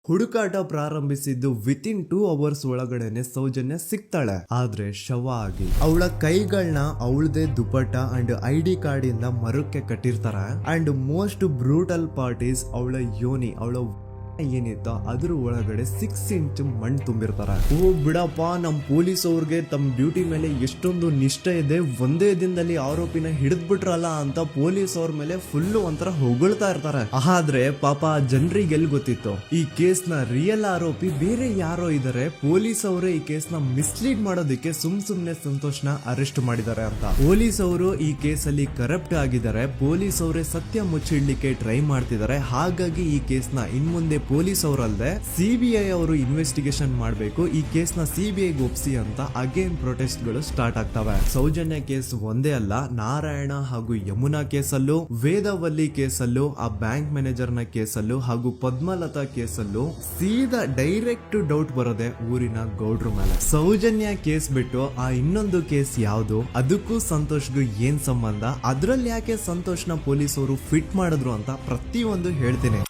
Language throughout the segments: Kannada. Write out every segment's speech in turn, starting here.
ಹುಡುಕಾಟ ಪ್ರಾರಂಭಿಸಿದ್ದು ವಿತಿನ್ 2 ಅವರ್ಸ್ ಒಳಗಡೆನೆ ಸೌಜನ್ಯ ಸಿಗ್ತಾಳೆ. ಆದ್ರೆ ಶವ ಆಗಿ ಅವಳ ಕೈಗಳನ್ನ ಅವಳದೇ ದುಪಟ್ಟ ಅಂಡ್ ID ಕಾರ್ಡ್ ಇಂದ ಮರಕ್ಕೆ ಕಟ್ಟಿರ್ತಾರೆ. And most brutal part is ಅವಳ ಯೋನಿ, ಅವಳ ಏನಿತ್ತು ಅದ್ರ ಒಳಗಡೆ 6 ಇಂಚ್ ಮಣ್ಣು ತುಂಬಿರ್ತಾರೆ. ಓ ಬಿಡಪ್ಪ, ನಮ್ ಪೊಲೀಸ್ ಅವ್ರಿಗೆ ತಮ್ಮ ಡ್ಯೂಟಿ ಮೇಲೆ ಎಷ್ಟೊಂದು ನಿಷ್ಠೆ ಇದೆ, ಒಂದೇ ದಿನದಲ್ಲಿ ಆರೋಪಿನ ಹಿಡಿದ್ಬಿಟ್ರಲ್ಲ ಅಂತ ಪೊಲೀಸ್ ಅವ್ರ ಮೇಲೆ ಫುಲ್ ಒಂಥರ ಹೊಗಳ್ತಾ ಇರ್ತಾರೆ. ಆದ್ರೆ ಪಾಪ ಜನರಿಗೆ ಎಲ್ಲಿ ಗೊತ್ತಿತ್ತು ಈ ಕೇಸ್ ನ ರಿಯಲ್ ಆರೋಪಿ ಬೇರೆ ಯಾರೋ ಇದಾರೆ, ಪೊಲೀಸ್ ಅವರೇ ಈ ಕೇಸ್ ನ ಮಿಸ್ಲೀಡ್ ಮಾಡೋದಕ್ಕೆ ಸುಮ್ನೆ ಸಂತೋಷ್ನ ಅರೆಸ್ಟ್ ಮಾಡಿದ್ದಾರೆ ಅಂತ. ಪೊಲೀಸ್ ಅವರು ಈ ಕೇಸ್ ಅಲ್ಲಿ ಕರಪ್ಟ್ ಆಗಿದ್ದಾರೆ, ಪೊಲೀಸ್ ಅವರೇ ಸತ್ಯ ಮುಚ್ಚಿಡ್ಲಿಕ್ಕೆ ಟ್ರೈ ಮಾಡ್ತಿದ್ದಾರೆ. ಹಾಗಾಗಿ ಈ ಕೇಸ್ ನ ಇನ್ಮುಂದೆ ಪೊಲೀಸ್ ಅವರಲ್ಲದೆ CBI ಅವರು ಇನ್ವೆಸ್ಟಿಗೇಷನ್ ಮಾಡಬೇಕು, ಈ ಕೇಸ್ ನ CBI ಒಪ್ಸಿ ಅಂತ ಅಗೇನ್ ಪ್ರೊಟೆಸ್ಟ್ ಗಳು ಸ್ಟಾರ್ಟ್ ಆಗ್ತವೆ. ಸೌಜನ್ಯ ಕೇಸ್ ಒಂದೇ ಅಲ್ಲ, ನಾರಾಯಣ ಹಾಗೂ ಯಮುನಾ ಕೇಸಲ್ಲೂ, ವೇದವಲ್ಲಿ ಕೇಸಲ್ಲೂ, ಆ ಬ್ಯಾಂಕ್ ಮ್ಯಾನೇಜರ್ ನ ಕೇಸಲ್ಲೂ ಹಾಗೂ ಪದ್ಮಲತಾ ಕೇಸಲ್ಲೂ ಸೀದಾ ಡೈರೆಕ್ಟ್ ಡೌಟ್ ಬರೋದೆ ಊರಿನ ಗೌಡ್ರ ಮೇಲೆ. ಸೌಜನ್ಯ ಕೇಸ್ ಬಿಟ್ಟು ಆ ಇನ್ನೊಂದು ಕೇಸ್ ಯಾವುದು, ಅದಕ್ಕೂ ಸಂತೋಷ್ಗೂ ಏನ್ ಸಂಬಂಧ, ಅದ್ರಲ್ಲಿ ಯಾಕೆ ಸಂತೋಷ್ನ ಪೊಲೀಸ್ ಅವರು ಫಿಟ್ ಮಾಡಿದ್ರು ಅಂತ ಪ್ರತಿಯೊಂದು ಹೇಳ್ತೀನಿ.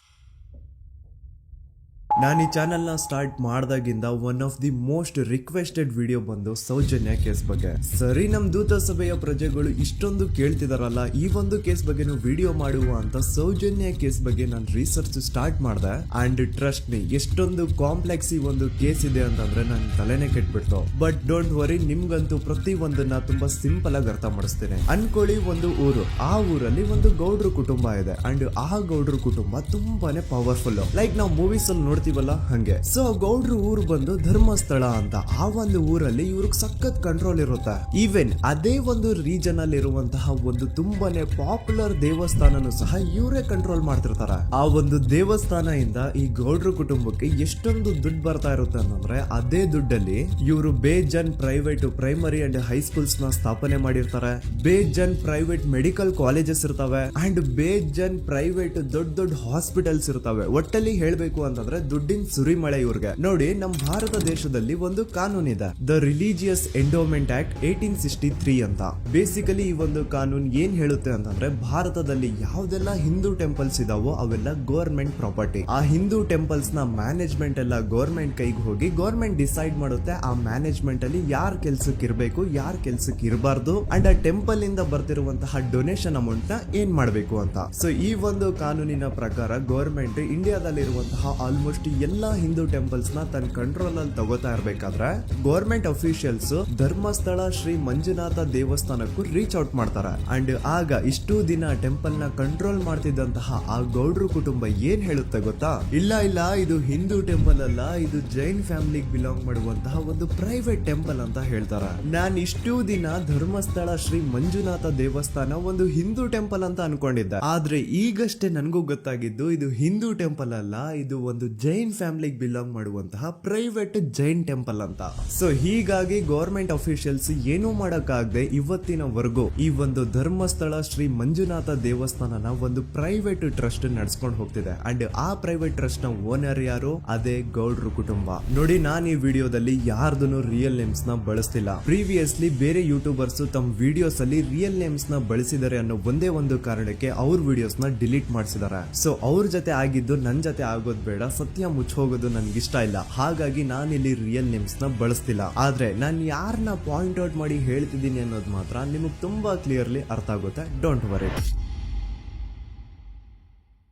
ನಾನು ಈ ಚಾನೆಲ್ ನ ಸ್ಟಾರ್ಟ್ ಮಾಡ್ದಾಗಿಂದ one of the most requested video ಬಂದು ಸೌಜನ್ಯ ಕೇಸ್ ಬಗ್ಗೆ. ಸರಿ, ನಮ್ ದೂತ ಸಭೆಯ ಪ್ರಜೆಗಳು ಇಷ್ಟೊಂದು ಕೇಳ್ತಿದಾರಲ್ಲ, ಈ ಒಂದು ಕೇಸ್ ಬಗ್ಗೆ ವಿಡಿಯೋ ಮಾಡುವ ಅಂತ ಸೌಜನ್ಯ ಕೇಸ್ ಬಗ್ಗೆ ನಾನು ರಿಸರ್ಚ್ ಸ್ಟಾರ್ಟ್ ಮಾಡ್ದೆ. ಅಂಡ್ ಟ್ರಸ್ಟ್ ಮೀ, ಎಷ್ಟೊಂದು ಕಾಂಪ್ಲೆಕ್ಸ್ ಈ ಒಂದು ಕೇಸ್ ಇದೆ ಅಂತಂದ್ರೆ ನನ್ ತಲೆನೇ ಕೆಟ್ಬಿಡ್ತು. ಬಟ್ ಡೋಂಟ್ ವರಿ, ನಿಮ್ಗಂತೂ ಪ್ರತಿ ಒಂದನ್ನ ತುಂಬಾ ಸಿಂಪಲ್ ಆಗಿ ಅರ್ಥ ಮಾಡಿಸ್ತೇನೆ. ಅನ್ಕೊಳ್ಳಿ, ಒಂದು ಊರು, ಆ ಊರಲ್ಲಿ ಒಂದು ಗೌಡ್ರ ಕುಟುಂಬ ಇದೆ. ಅಂಡ್ ಆ ಗೌಡ್ರ ಕುಟುಂಬ ತುಂಬಾನೇ ಪವರ್ಫುಲ್, ಲೈಕ್ ನಾವು ಮೂವೀಸ್ ಅಲ್ಲಿ ನೋಡ್ತೀವಲ್ಲ ಹಂಗೆ. ಸೊ ಗೌಡ್ರು ಊರು ಬಂದು ಧರ್ಮಸ್ಥಳ ಅಂತ. ಆ ಒಂದು ಊರಲ್ಲಿ ಇವ್ರಿಗೆ ಸಖತ್ ಕಂಟ್ರೋಲ್ ಇರುತ್ತೆ. ಈವನ್ ಅದೇ ಒಂದು ರೀಜನ್ ಅಲ್ಲಿ ಇರುವಂತಹ ಒಂದು ತುಂಬಾನೇ ಪಾಪ್ಯುಲರ್ ದೇವಸ್ಥಾನನು ಸಹ ಇವರೇ ಕಂಟ್ರೋಲ್ ಮಾಡ್ತಿರ್ತಾರೆ. ಆ ಒಂದು ದೇವಸ್ಥಾನ ಇಂದ ಈ ಗೌಡ್ರ ಕುಟುಂಬಕ್ಕೆ ಎಷ್ಟೊಂದು ದುಡ್ಡು ಬರ್ತಾ ಇರುತ್ತೆ ಅಂತಂದ್ರೆ, ಅದೇ ದುಡ್ಡಲ್ಲಿ ಇವರು ಬೇಜನ್ ಪ್ರೈವೇಟ್ ಪ್ರೈಮರಿ ಅಂಡ್ ಹೈಸ್ಕೂಲ್ಸ್ ನ ಸ್ಥಾಪನೆ ಮಾಡಿರ್ತಾರೆ, ಬೇಜನ್ ಪ್ರೈವೇಟ್ ಮೆಡಿಕಲ್ ಕಾಲೇಜಸ್ ಇರ್ತವೆ, ಅಂಡ್ ಬೇಜನ್ ಪ್ರೈವೇಟ್ ದೊಡ್ಡ ಹಾಸ್ಪಿಟಲ್ಸ್ ಇರ್ತವೆ. ಒಟ್ಟಲ್ಲಿ ಹೇಳ್ಬೇಕು ಅಂತಂದ್ರೆ ದುಡ್ಡಿನ ಸುರಿಮಳೆ ಇವ್ರಿಗೆ. ನೋಡಿ, ನಮ್ಮ ಭಾರತ ದೇಶದಲ್ಲಿ ಒಂದು ಕಾನೂನಿದೆ, ದ ರಿಲಿಜಿಯಸ್ ಎಂಡೋಮೆಂಟ್ ಆಕ್ಟ್ 1863 ಅಂತ. ಬೇಸಿಕಲಿ ಈ ಒಂದು ಕಾನೂನು ಏನ್ ಹೇಳುತ್ತೆ ಅಂತಂದ್ರೆ, ಭಾರತದಲ್ಲಿ ಯಾವ್ದೆಲ್ಲ ಹಿಂದೂ ಟೆಂಪಲ್ಸ್ ಇದಾವೋ ಅವೆಲ್ಲ ಗವರ್ಮೆಂಟ್ ಪ್ರಾಪರ್ಟಿ. ಆ ಹಿಂದೂ ಟೆಂಪಲ್ಸ್ ನ ಮ್ಯಾನೇಜ್ಮೆಂಟ್ ಎಲ್ಲ ಗವರ್ಮೆಂಟ್ ಕೈಗೆ ಹೋಗಿ ಗವರ್ಮೆಂಟ್ ಡಿಸೈಡ್ ಮಾಡುತ್ತೆ ಆ ಮ್ಯಾನೇಜ್ಮೆಂಟ್ ಅಲ್ಲಿ ಯಾರ್ ಕೆಲ್ಸಕ್ಕೆ ಇರಬೇಕು, ಯಾರ್ ಕೆಲ್ಸಕ್ಕೆ ಇರಬಾರ್ದು, ಅಂಡ್ ಆ ಟೆಂಪಲ್ ಇಂದ ಬರ್ತಿರುವಂತಹ ಡೊನೇಷನ್ ಅಮೌಂಟ್ ನ ಏನ್ ಮಾಡಬೇಕು ಅಂತ. ಸೊ ಈ ಒಂದು ಕಾನೂನಿನ ಪ್ರಕಾರ ಗವರ್ಮೆಂಟ್ ಇಂಡಿಯಾದಲ್ಲಿರುವಂತಹ ಆಲ್ಮೋಸ್ಟ್ ಎಲ್ಲಾ ಹಿಂದೂ ಟೆಂಪಲ್ಸ್ ನ ತನ್ನ ಕಂಟ್ರೋಲ್ ಅಲ್ಲಿ ತಗೋತಾ ಇರ್ಬೇಕಾದ್ರೆ ಗವರ್ಮೆಂಟ್ ಅಫಿಷಿಯಲ್ಸ್ ಧರ್ಮಸ್ಥಳ ಶ್ರೀ ಮಂಜುನಾಥ ದೇವಸ್ಥಾನಕ್ಕೂ ರೀಚ್ ಔಟ್ ಮಾಡ್ತಾರೆ. ಅಂಡ್ ಆಗ ಇಷ್ಟು ದಿನ ಟೆಂಪಲ್ ನ ಕಂಟ್ರೋಲ್ ಮಾಡ್ತಿದ್ದಂತಹ ಆ ಗೌಡ್ರ ಕುಟುಂಬ ಏನ್ ಹೇಳುತ್ತೆ ಗೊತ್ತಾ, ಇಲ್ಲ ಇದು ಹಿಂದೂ ಟೆಂಪಲ್ ಅಲ್ಲ, ಇದು ಜೈನ್ ಫ್ಯಾಮಿಲಿಗೆ ಬಿಲಾಂಗ್ ಮಾಡುವಂತಹ ಒಂದು ಪ್ರೈವೇಟ್ ಟೆಂಪಲ್ ಅಂತ ಹೇಳ್ತಾರೆ. ನಾನು ಇಷ್ಟು ದಿನ ಧರ್ಮಸ್ಥಳ ಶ್ರೀ ಮಂಜುನಾಥ ದೇವಸ್ಥಾನ ಒಂದು ಹಿಂದೂ ಟೆಂಪಲ್ ಅಂತ ಅನ್ಕೊಂಡಿದ್ದೆ. ಆದ್ರೆ ಈಗಷ್ಟೇ ನನಗೂ ಗೊತ್ತಾಗಿದ್ದು ಇದು ಹಿಂದೂ ಟೆಂಪಲ್ ಅಲ್ಲ, ಇದು ಒಂದು ಜೈನ್ ಫ್ಯಾಮಿಲಿಗೆ ಬಿಲಾಂಗ್ ಮಾಡುವಂತಹ ಪ್ರೈವೇಟ್ ಜೈನ್ ಟೆಂಪಲ್ ಅಂತ. ಸೊ ಹೀಗಾಗಿ ಗವರ್ಮೆಂಟ್ ಅಫಿಷಿಯಲ್ಸ್ ಏನೂ ಮಾಡಕ್ಕಾಗದೆ ಇವತ್ತಿನವರೆಗೂ ಈ ಒಂದು ಧರ್ಮಸ್ಥಳ ಶ್ರೀ ಮಂಜುನಾಥ ದೇವಸ್ಥಾನನ ಒಂದು ಪ್ರೈವೇಟ್ ಟ್ರಸ್ಟ್ ನಡೆಸ್ಕೊಂಡು ಹೋಗ್ತಿದೆ. ಅಂಡ್ ಆ ಪ್ರೈವೇಟ್ ಟ್ರಸ್ಟ್ ನ ಓನರ್ ಯಾರು, ಅದೇ ಗೌಡ್ರ ಕುಟುಂಬ. ನೋಡಿ, ನಾನು ಈ ವಿಡಿಯೋದಲ್ಲಿ ಯಾರ್ದನ್ನು ರಿಯಲ್ ನೇಮ್ಸ್ ನ ಬಳಸ್ತಿಲ್ಲ. ಪ್ರೀವಿಯಸ್ಲಿ ಬೇರೆ ಯೂಟ್ಯೂಬರ್ಸ್ ತಮ್ಮ ವಿಡಿಯೋಸ್ ಅಲ್ಲಿ ರಿಯಲ್ ನೇಮ್ಸ್ ನ ಬಳಸಿದ್ದಾರೆ ಅನ್ನೋ ಒಂದೇ ಒಂದು ಕಾರಣಕ್ಕೆ ಅವ್ರ ವಿಡಿಯೋಸ್ ನ ಡಿಲೀಟ್ ಮಾಡಿಸಿದ್ದಾರೆ. ಸೊ ಅವ್ರ ಜೊತೆ ಆಗಿದ್ದು ನನ್ ಜೊತೆ ಆಗೋದ್ ಬೇಡ, ಸತ್ಯ ಮುಚ್ಚೋಗೋದು ನನ್ಗಿಷ್ಟ ಇಲ್ಲ. ಹಾಗಾಗಿ ನಾನಿಲ್ಲಿ ರಿಯಲ್ ನೇಮ್ಸ್ ನ ಬಳಸ್ತಿಲ್ಲ. ಆದ್ರೆ ನಾನು ಯಾರನ್ನ ಪಾಯಿಂಟ್ ಔಟ್ ಮಾಡಿ ಹೇಳ್ತಿದ್ದೀನಿ ಅನ್ನೋದು ಮಾತ್ರ ನಿಮಗೆ ತುಂಬಾ ಕ್ಲಿಯರ್ಲಿ ಅರ್ಥ ಆಗುತ್ತೆ. Don't worry.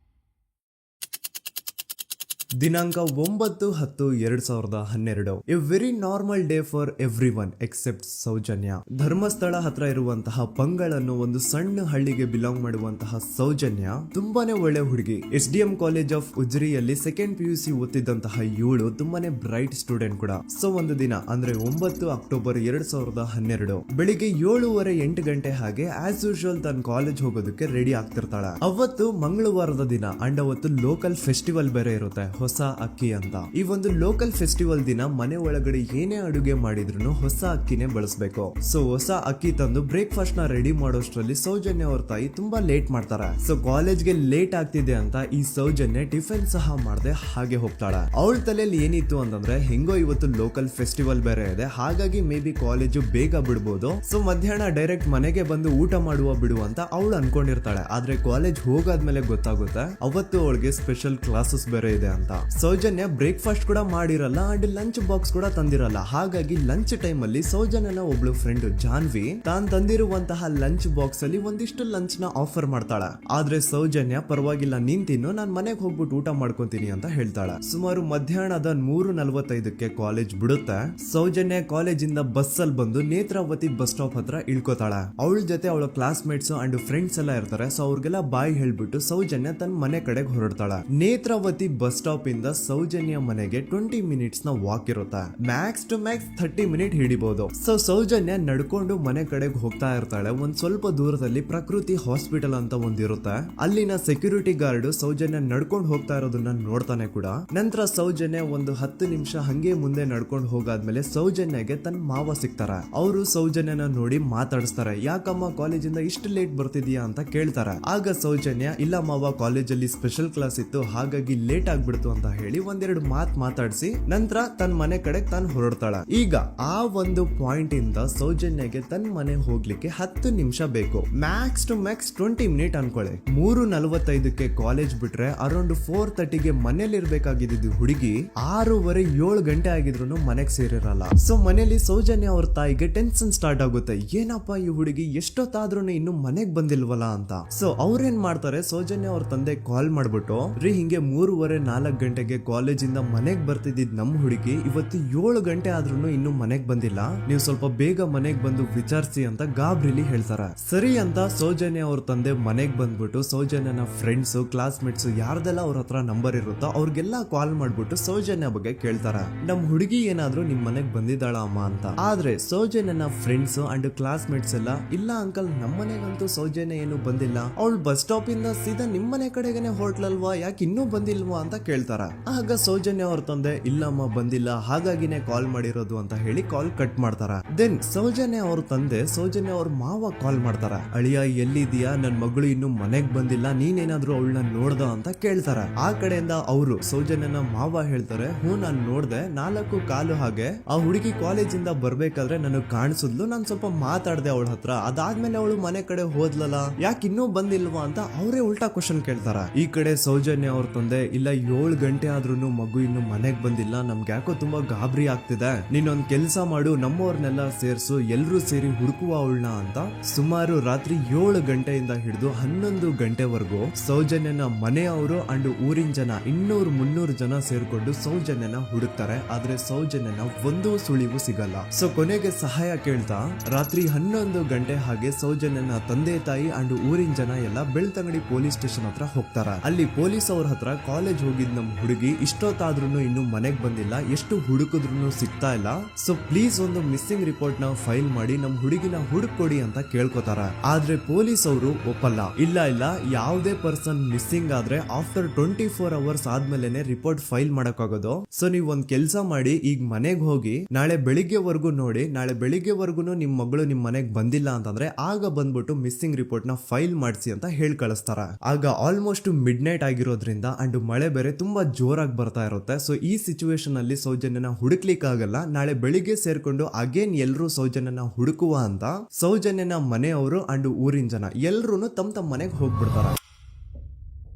ದಿನಾಂಕ 9/10/2012. A very normal day for everyone except Sowjanya. Dharmasthala ಹತ್ರ ಇರುವಂತಹ ಪಂಗಳ್ ಅನ್ನೋ ಒಂದು ಸಣ್ಣ ಹಳ್ಳಿಗೆ ಬಿಲಾಂಗ್ ಮಾಡುವಂತಹ ಸೌಜನ್ಯ ತುಂಬಾನೇ ಒಳ್ಳೆ ಹುಡುಗಿ. SDM ಕಾಲೇಜ್ ಆಫ್ ಉಜ್ರಿಯಲ್ಲಿ 2nd PUC ಓದ್ತಿದ್ದಂತಹ ಇವಳು ತುಂಬಾನೇ ಬ್ರೈಟ್ ಸ್ಟೂಡೆಂಟ್ ಕೂಡ. ಸೊ ಒಂದು ದಿನ ಅಂದ್ರೆ 9 ಅಕ್ಟೋಬರ್ 2012 ಬೆಳಿಗ್ಗೆ 7:30-8 ಗಂಟೆ ಹಾಗೆ ಆಸ್ ಯೂಶುವಲ್ ತನ್ನ ಕಾಲೇಜ್ ಹೋಗೋದಕ್ಕೆ ರೆಡಿ ಆಗ್ತಿರ್ತಾಳೆ. ಅವತ್ತು ಮಂಗಳವಾರದ ದಿನ ಅಂಡ್ ಅವತ್ತು ಲೋಕಲ್ ಫೆಸ್ಟಿವಲ್ ಬೇರೆ ಇರುತ್ತೆ, ಹೊಸ ಅಕ್ಕಿ ಅಂತ. ಈ ಒಂದು ಲೋಕಲ್ ಫೆಸ್ಟಿವಲ್ ದಿನ ಮನೆ ಒಳಗಡೆ ಏನೇ ಅಡುಗೆ ಮಾಡಿದ್ರು ಹೊಸ ಅಕ್ಕಿನೇ ಬಳಸಬೇಕು. ಸೊ ಹೊಸ ಅಕ್ಕಿ ತಂದು ಬ್ರೇಕ್ಫಾಸ್ಟ್ ನ ರೆಡಿ ಮಾಡೋಷ್ಟ್ರಲ್ಲಿ ಸೌಜನ್ಯ ಅವ್ರ ತಾಯಿ ತುಂಬಾ ಲೇಟ್ ಮಾಡ್ತಾರೆ. ಸೊ ಕಾಲೇಜ್ಗೆ ಲೇಟ್ ಆಗ್ತಿದೆ ಅಂತ ಈ ಸೌಜನ್ಯ ಟಿಫಿನ್ ಸಹ ಮಾಡದೆ ಹಾಗೆ ಹೋಗ್ತಾಳೆ. ಅವಳ ತಲೆಯಲ್ಲಿ ಏನಿತ್ತು ಅಂತಂದ್ರೆ, ಹೆಂಗೋ ಇವತ್ತು ಲೋಕಲ್ ಫೆಸ್ಟಿವಲ್ ಬೇರೆ ಇದೆ, ಹಾಗಾಗಿ ಮೇ ಬಿ ಕಾಲೇಜು ಬೇಗ ಬಿಡ್ಬೋದು, ಸೊ ಮಧ್ಯಾಹ್ನ ಡೈರೆಕ್ಟ್ ಮನೆಗೆ ಬಂದು ಊಟ ಮಾಡುವ ಬಿಡು ಅಂತ ಅವಳು ಅನ್ಕೊಂಡಿರ್ತಾಳೆ. ಆದ್ರೆ ಕಾಲೇಜ್ ಹೋಗಾದ್ಮೇಲೆ ಗೊತ್ತಾಗುತ್ತೆ ಅವತ್ತು ಅವಳಿಗೆ ಸ್ಪೆಷಲ್ ಕ್ಲಾಸಸ್ ಬೇರೆ ಇದೆ ಅಂತ. ಸೌಜನ್ಯ ಬ್ರೇಕ್ಫಾಸ್ಟ್ ಕೂಡ ಮಾಡಿರಲ್ಲ ಅಂಡ್ ಲಂಚ್ ಬಾಕ್ಸ್ ಕೂಡ ತಂದಿರಲ್ಲ. ಹಾಗಾಗಿ ಲಂಚ್ ಟೈಮ್ ಅಲ್ಲಿ ಸೌಜನ್ಯನ ಒಬ್ಳು ಫ್ರೆಂಡ್ ಜಾನ್ವಿ ತಾನ್ ತಂದಿರುವಂತಹ ಲಂಚ್ ಬಾಕ್ಸ್ ಅಲ್ಲಿ ಒಂದಿಷ್ಟು ಲಂಚ್ ನ ಆಫರ್ ಮಾಡ್ತಾಳ. ಆದ್ರೆ ಸೌಜನ್ಯ ಪರವಾಗಿಲ್ಲ ನೀನ್ ತಿನ್ನು, ನಾನ್ ಮನೆಗೆ ಹೋಗ್ಬಿಟ್ಟು ಊಟ ಮಾಡ್ಕೊಂತೀನಿ ಅಂತ ಹೇಳ್ತಾಳ. ಸುಮಾರು ಮಧ್ಯಾಹ್ನದ 3:45ಕ್ಕೆ ಕಾಲೇಜ್ ಬಿಡುತ್ತೆ. ಸೌಜನ್ಯ ಕಾಲೇಜ್ ಇಂದ ಬಸ್ ಅಲ್ಲಿ ಬಂದು ನೇತ್ರಾವತಿ ಬಸ್ ಸ್ಟಾಪ್ ಹತ್ರ ಇಳ್ಕೋತಾಳ. ಅವಳ ಜೊತೆ ಅವಳ ಕ್ಲಾಸ್ ಮೇಟ್ಸ್ ಅಂಡ್ ಫ್ರೆಂಡ್ಸ್ ಎಲ್ಲ ಇರ್ತಾರೆ. ಸೊ ಅವ್ರಿಗೆಲ್ಲ ಬಾಯ್ ಹೇಳ್ಬಿಟ್ಟು ಸೌಜನ್ಯ ತನ್ನ ಮನೆ ಕಡೆಗೆ ಹೊರಡ್ತಾಳ. ನೇತ್ರಾವತಿ ಬಸ್ ಸ್ಟಾಪ್ ಇಂದ ಸೌಜನ್ಯ ಮನೆಗೆ 20 ಮಿನಿಟ್ಸ್ ನ ವಾಕ್ ಇರುತ್ತೆ. ಮ್ಯಾಕ್ಸ್ ಟು ಮ್ಯಾಕ್ಸ್ 30 ಮಿನಿಟ್ ಹಿಡಿಬಹುದು. ಸೊ ಸೌಜನ್ಯ ನಡ್ಕೊಂಡು ಮನೆ ಕಡೆಗೆ ಹೋಗ್ತಾ ಇರ್ತಾಳೆ. ಒಂದ್ ಸ್ವಲ್ಪ ದೂರದಲ್ಲಿ ಪ್ರಕೃತಿ ಹಾಸ್ಪಿಟಲ್ ಅಂತ ಒಂದಿರುತ್ತೆ. ಅಲ್ಲಿನ ಸೆಕ್ಯೂರಿಟಿ ಗಾರ್ಡ್ ಸೌಜನ್ಯ ನಡ್ಕೊಂಡು ಹೋಗ್ತಾ ಇರೋದನ್ನ ನೋಡ್ತಾನೆ ಕೂಡ. ನಂತರ ಸೌಜನ್ಯ ಒಂದು 10 ನಿಮಿಷ ಹಂಗೆ ಮುಂದೆ ನಡ್ಕೊಂಡು ಹೋಗಾದ್ಮೇಲೆ ಸೌಜನ್ಯಗೆ ತನ್ನ ಮಾವ ಸಿಗ್ತಾರ. ಅವರು ಸೌಜನ್ಯನ ನೋಡಿ ಮಾತಾಡಿಸ್ತಾರೆ. ಯಾಕಮ್ಮ ಕಾಲೇಜಿಂದ ಇಷ್ಟು ಲೇಟ್ ಬರ್ತಿದೀಯಾ ಅಂತ ಕೇಳ್ತಾರೆ. ಆಗ ಸೌಜನ್ಯ ಇಲ್ಲ ಮಾವ, ಕಾಲೇಜಲ್ಲಿ ಸ್ಪೆಷಲ್ ಕ್ಲಾಸ್ ಇತ್ತು ಹಾಗಾಗಿ ಲೇಟ್ ಆಗ್ಬಿಡ್ತು ಅಂತ ಹೇಳಿ ಒಂದೆರಡು ಮಾತಾಡಿಸಿ ನಂತರ ತನ್ನ ಮನೆ ಕಡೆ ತಾನು ಹೊರಡ್ತಾಳ. ಈಗ ಆ ಒಂದು ಪಾಯಿಂಟ್ ಇಂದ ಸೌಜನ್ಯಗೆ ತನ್ನ ಮನೆ ಹೋಗ್ಲಿಕ್ಕೆ 10 ನಿಮಿಷ ಬೇಕು. ಮ್ಯಾಕ್ಸ್ ಟು ಮ್ಯಾಕ್ಸ್ 20 ಮಿನಿಟ್ ಅನ್ಕೊಳ್ಳಿ. 3:45ಕ್ಕೆ ಕಾಲೇಜ್ ಬಿಟ್ರೆ ಅರೌಂಡ್ 4:30ಗೆ ಮನೇಲಿ ಇರ್ಬೇಕಾಗಿದ್ದು ಹುಡುಗಿ 6:30-7 ಗಂಟೆ ಆಗಿದ್ರು ಮನೆಗೆ ಸೇರಿರಲ್ಲ. ಸೊ ಮನೇಲಿ ಸೌಜನ್ಯ ಅವ್ರ ತಾಯಿಗೆ ಟೆನ್ಷನ್ ಸ್ಟಾರ್ಟ್ ಆಗುತ್ತೆ. ಏನಪ್ಪಾ ಈ ಹುಡುಗಿ ಎಷ್ಟೊತ್ತಾದ್ರೂ ಇನ್ನು ಮನೆಗ್ ಬಂದಿಲ್ವಲ್ಲ ಅಂತ. ಸೊ ಅವ್ರೇನ್ ಮಾಡ್ತಾರೆ, ಸೌಜನ್ಯ ಅವ್ರ ತಂದೆ ಕಾಲ್ ಮಾಡ್ಬಿಟ್ಟು ರೀ ಹಿಂಗೆ 3:30-4 ಗಂಟೆಗೆ ಕಾಲೇಜಿಂದ ಮನೆಗ್ ಬರ್ತಿದ್ದಿದ್ ನಮ್ ಹುಡುಗಿ ಇವತ್ತು 7 ಗಂಟೆ ಆದ್ರೂ ಇನ್ನು ಮನೆಗ್ ಬಂದಿಲ್ಲ, ನೀವು ಸ್ವಲ್ಪ ಬೇಗ ಮನೆಗ್ ಬಂದು ವಿಚಾರಿಸಿ ಅಂತ ಗಾಬ್ರಿಲಿ ಹೇಳ್ತಾರ. ಸರಿ ಅಂತ ಸೌಜನ್ಯ ಅವ್ರ ತಂದೆ ಮನೆಗ್ ಬಂದ್ಬಿಟ್ಟು ಸೌಜನ್ಯನ ಫ್ರೆಂಡ್ಸ್ ಕ್ಲಾಸ್ ಮೇಟ್ಸ್ ಯಾರ್ದೆಲ್ಲ ಅವ್ರ ಹತ್ರ ನಂಬರ್ ಇರುತ್ತೋ ಅವ್ರಿಗೆಲ್ಲ ಕಾಲ್ ಮಾಡ್ಬಿಟ್ಟು ಸೌಜನ್ಯ ಬಗ್ಗೆ ಕೇಳ್ತಾರ. ನಮ್ ಹುಡುಗಿ ಏನಾದ್ರೂ ನಿಮ್ ಮನೆಗ್ ಬಂದಿದ್ದಾಳ ಅಮ್ಮ ಅಂತ. ಆದ್ರೆ ಸೌಜನ್ಯನ ಫ್ರೆಂಡ್ಸ್ ಅಂಡ್ ಕ್ಲಾಸ್ ಮೇಟ್ಸ್ ಎಲ್ಲ ಇಲ್ಲ ಅಂಕಲ್ ನಮ್ಮ ಮನೆಗಂತೂ ಸೌಜನ್ಯ ಏನು ಬಂದಿಲ್ಲ, ಅವಳು ಬಸ್ ಸ್ಟಾಪ್ ಇಂದ ಸೀದಾ ನಿಮ್ ಮನೆ ಕಡೆಗೇನೆ ಹೊರಟ್ಲಲ್ವಾ, ಯಾಕೆ ಇನ್ನೂ ಬಂದಿಲ್ವಾ ಅಂತ ಕೇಳ್ತಾರ. ಆಗ ಸೌಜನ್ಯ ಅವ್ರ ತಂದೆ ಇಲ್ಲಮ್ಮ ಬಂದಿಲ್ಲ ಹಾಗಾಗಿನೇ ಕಾಲ್ ಮಾಡಿರೋದು ಅಂತ ಹೇಳಿ ಕಾಲ್ ಕಟ್ ಮಾಡ್ತಾರ. ದೆನ್ ಸೌಜನ್ಯ ಅವ್ರ ತಂದೆ ಸೌಜನ್ಯ ಅವ್ರ ಮಾವ ಕಾಲ್ ಮಾಡ್ತಾರ. ಅಳಿಯ ಎಲ್ಲಿದ್ಯಾ, ನನ್ ಮಗಳು ಇನ್ನು ಮನೆಗ್ ಬಂದಿಲ್ಲ, ನೀನೇನಾದ್ರೂ ಅವಳನ್ನ ನೋಡ್ದ ಅಂತ ಕೇಳ್ತಾರ. ಆ ಕಡೆಯಿಂದ ಅವರು ಸೌಜನ್ಯನ ಮಾವ ಹೇಳ್ತಾರೆ, ಹ್ಞೂ ನಾನ್ ನೋಡ್ದೆ, 4:15 ಹಾಗೆ ಆ ಹುಡುಗಿ ಕಾಲೇಜಿಂದ ಬರ್ಬೇಕಾದ್ರೆ ನನಗ್ ಕಾಣಿಸಿದ್ಲು, ನಾನ್ ಸ್ವಲ್ಪ ಮಾತಾಡ್ದೆ ಅವಳ ಹತ್ರ, ಅದಾದ್ಮೇಲೆ ಅವಳು ಮನೆ ಕಡೆ ಹೋದ್ಲಲ್ಲ, ಯಾಕೆ ಇನ್ನೂ ಬಂದಿಲ್ವಾ ಅಂತ ಅವರೇ ಉಲ್ಟಾ ಕ್ವಶನ್ ಕೇಳ್ತಾರ. ಈ ಕಡೆ ಸೌಜನ್ಯ ಅವ್ರ ತಂದೆ ಇಲ್ಲ 7 ಗಂಟೆ ಆದ್ರೂ ಮಗು ಇನ್ನು ಮನೆಗ್ ಬಂದಿಲ್ಲ, ನಮ್ಗೆ ಯಾಕೋ ತುಂಬಾ ಗಾಬರಿ ಆಗ್ತಿದೆ, ನೀನೊಂದ್ ಕೆಲ್ಸ ಮಾಡು, ನಮ್ಮವ್ರನ್ನೆಲ್ಲ ಸೇರ್ಸು, ಎಲ್ರೂ ಸೇರಿ ಹುಡುಕುವ ಅವಳನ್ನ ಅಂತ ಸುಮಾರು ರಾತ್ರಿ 7 ಗಂಟೆಯಿಂದ ಹಿಡಿದು 11 ಗಂಟೆವರೆಗೂ ಸೌಜನ್ಯನ ಮನೆಯವರು ಅಂಡ್ ಊರಿನ ಜನ 200-300 ಜನ ಸೇರ್ಕೊಂಡು ಸೌಜನ್ಯನ ಹುಡುಕ್ತಾರೆ. ಆದ್ರೆ ಸೌಜನ್ಯನ ಒಂದು ಸುಳಿವು ಸಿಗಲ್ಲ. ಸೊ ಕೊನೆಗೆ ಸಹಾಯ ಕೇಳ್ತಾ ರಾತ್ರಿ 11 ಗಂಟೆ ಹಾಗೆ ಸೌಜನ್ಯನ ತಂದೆ ತಾಯಿ ಅಂಡ್ ಊರಿನ ಜನ ಎಲ್ಲ ಬೆಳ್ತಂಗಡಿ ಪೊಲೀಸ್ ಸ್ಟೇಷನ್ ಹತ್ರ ಹೋಗ್ತಾರ. ಅಲ್ಲಿ ಪೊಲೀಸ್ ಅವ್ರ ಹತ್ರ ಕಾಲೇಜ್ ಹೋಗಿದ್ ನಮ್ ಹುಡುಗಿ ಇಷ್ಟೊತ್ತಾದ್ರೂ ಇನ್ನು ಮನೆಗ್ ಬಂದಿಲ್ಲ, ಎಷ್ಟು ಹುಡುಕಿದ್ರು ಸಿಗ್ತಾ ಇಲ್ಲ, ಸೊ ಪ್ಲೀಸ್ ಒಂದು ಮಿಸ್ಸಿಂಗ್ ರಿಪೋರ್ಟ್ ನ ಫೈಲ್ ಮಾಡಿ ನಮ್ ಹುಡುಗಿನ ಹುಡುಕೊಡಿ ಅಂತ ಕೇಳ್ಕೊತಾರ. ಆದ್ರೆ ಪೊಲೀಸ್ ಅವರು ಒಪ್ಪಲ್ಲ. ಇಲ್ಲ ಯಾವುದೇ ಪರ್ಸನ್ ಮಿಸ್ಸಿಂಗ್ ಆದ್ರೆ ಆಫ್ಟರ್ 24 ಅವರ್ಸ್ ಆದ್ಮೇಲೆನೆ ರಿಪೋರ್ಟ್ ಫೈಲ್ ಮಾಡಕ್ಕಾಗೋದು. ಸೊ ನೀವ್ ಒಂದ್ ಕೆಲ್ಸ ಮಾಡಿ, ಈಗ ಮನೆಗ್ ಹೋಗಿ ನಾಳೆ ಬೆಳಿಗ್ಗೆವರೆಗೂ ನೋಡಿ, ನಾಳೆ ಬೆಳಿಗ್ಗೆವರೆಗೂ ನಿಮ್ ಮಗಳು ನಿಮ್ ಮನೆಗ್ ಬಂದಿಲ್ಲ ಅಂತಂದ್ರೆ ಆಗ ಬಂದ್ಬಿಟ್ಟು ಮಿಸ್ಸಿಂಗ್ ರಿಪೋರ್ಟ್ ನ ಫೈಲ್ ಮಾಡಿಸಿ ಅಂತ ಹೇಳಿ ಕಳಿಸ್ತಾರ. ಆಗ ಆಲ್ಮೋಸ್ಟ್ ಮಿಡ್ ನೈಟ್ ಆಗಿರೋದ್ರಿಂದ ಅಂಡ್ ಮಳೆ ಬೇರೆ ತುಂಬಾ ಜೋರಾಗಿ ಬರ್ತಾ ಇರುತ್ತೆ. ಸೊ ಈ ಸಿಚುವೇಶನ್ ಅಲ್ಲಿ ಸೌಜನ್ಯನ ಹುಡುಕ್ಲಿಕ್ಕೆ ಆಗಲ್ಲ. ನಾಳೆ ಬೆಳಿಗ್ಗೆ ಸೇರ್ಕೊಂಡು ಅಗೇನ್ ಎಲ್ರು ಸೌಜನ್ಯನ ಹುಡುಕುವ ಅಂತ ಸೌಜನ್ಯನ ಮನೆಯವರು ಅಂಡ್ ಊರಿನ ಜನ ಎಲ್ರು ತಮ್ಮ ಮನೆಗೆ ಹೋಗ್ಬಿಡ್ತಾರ.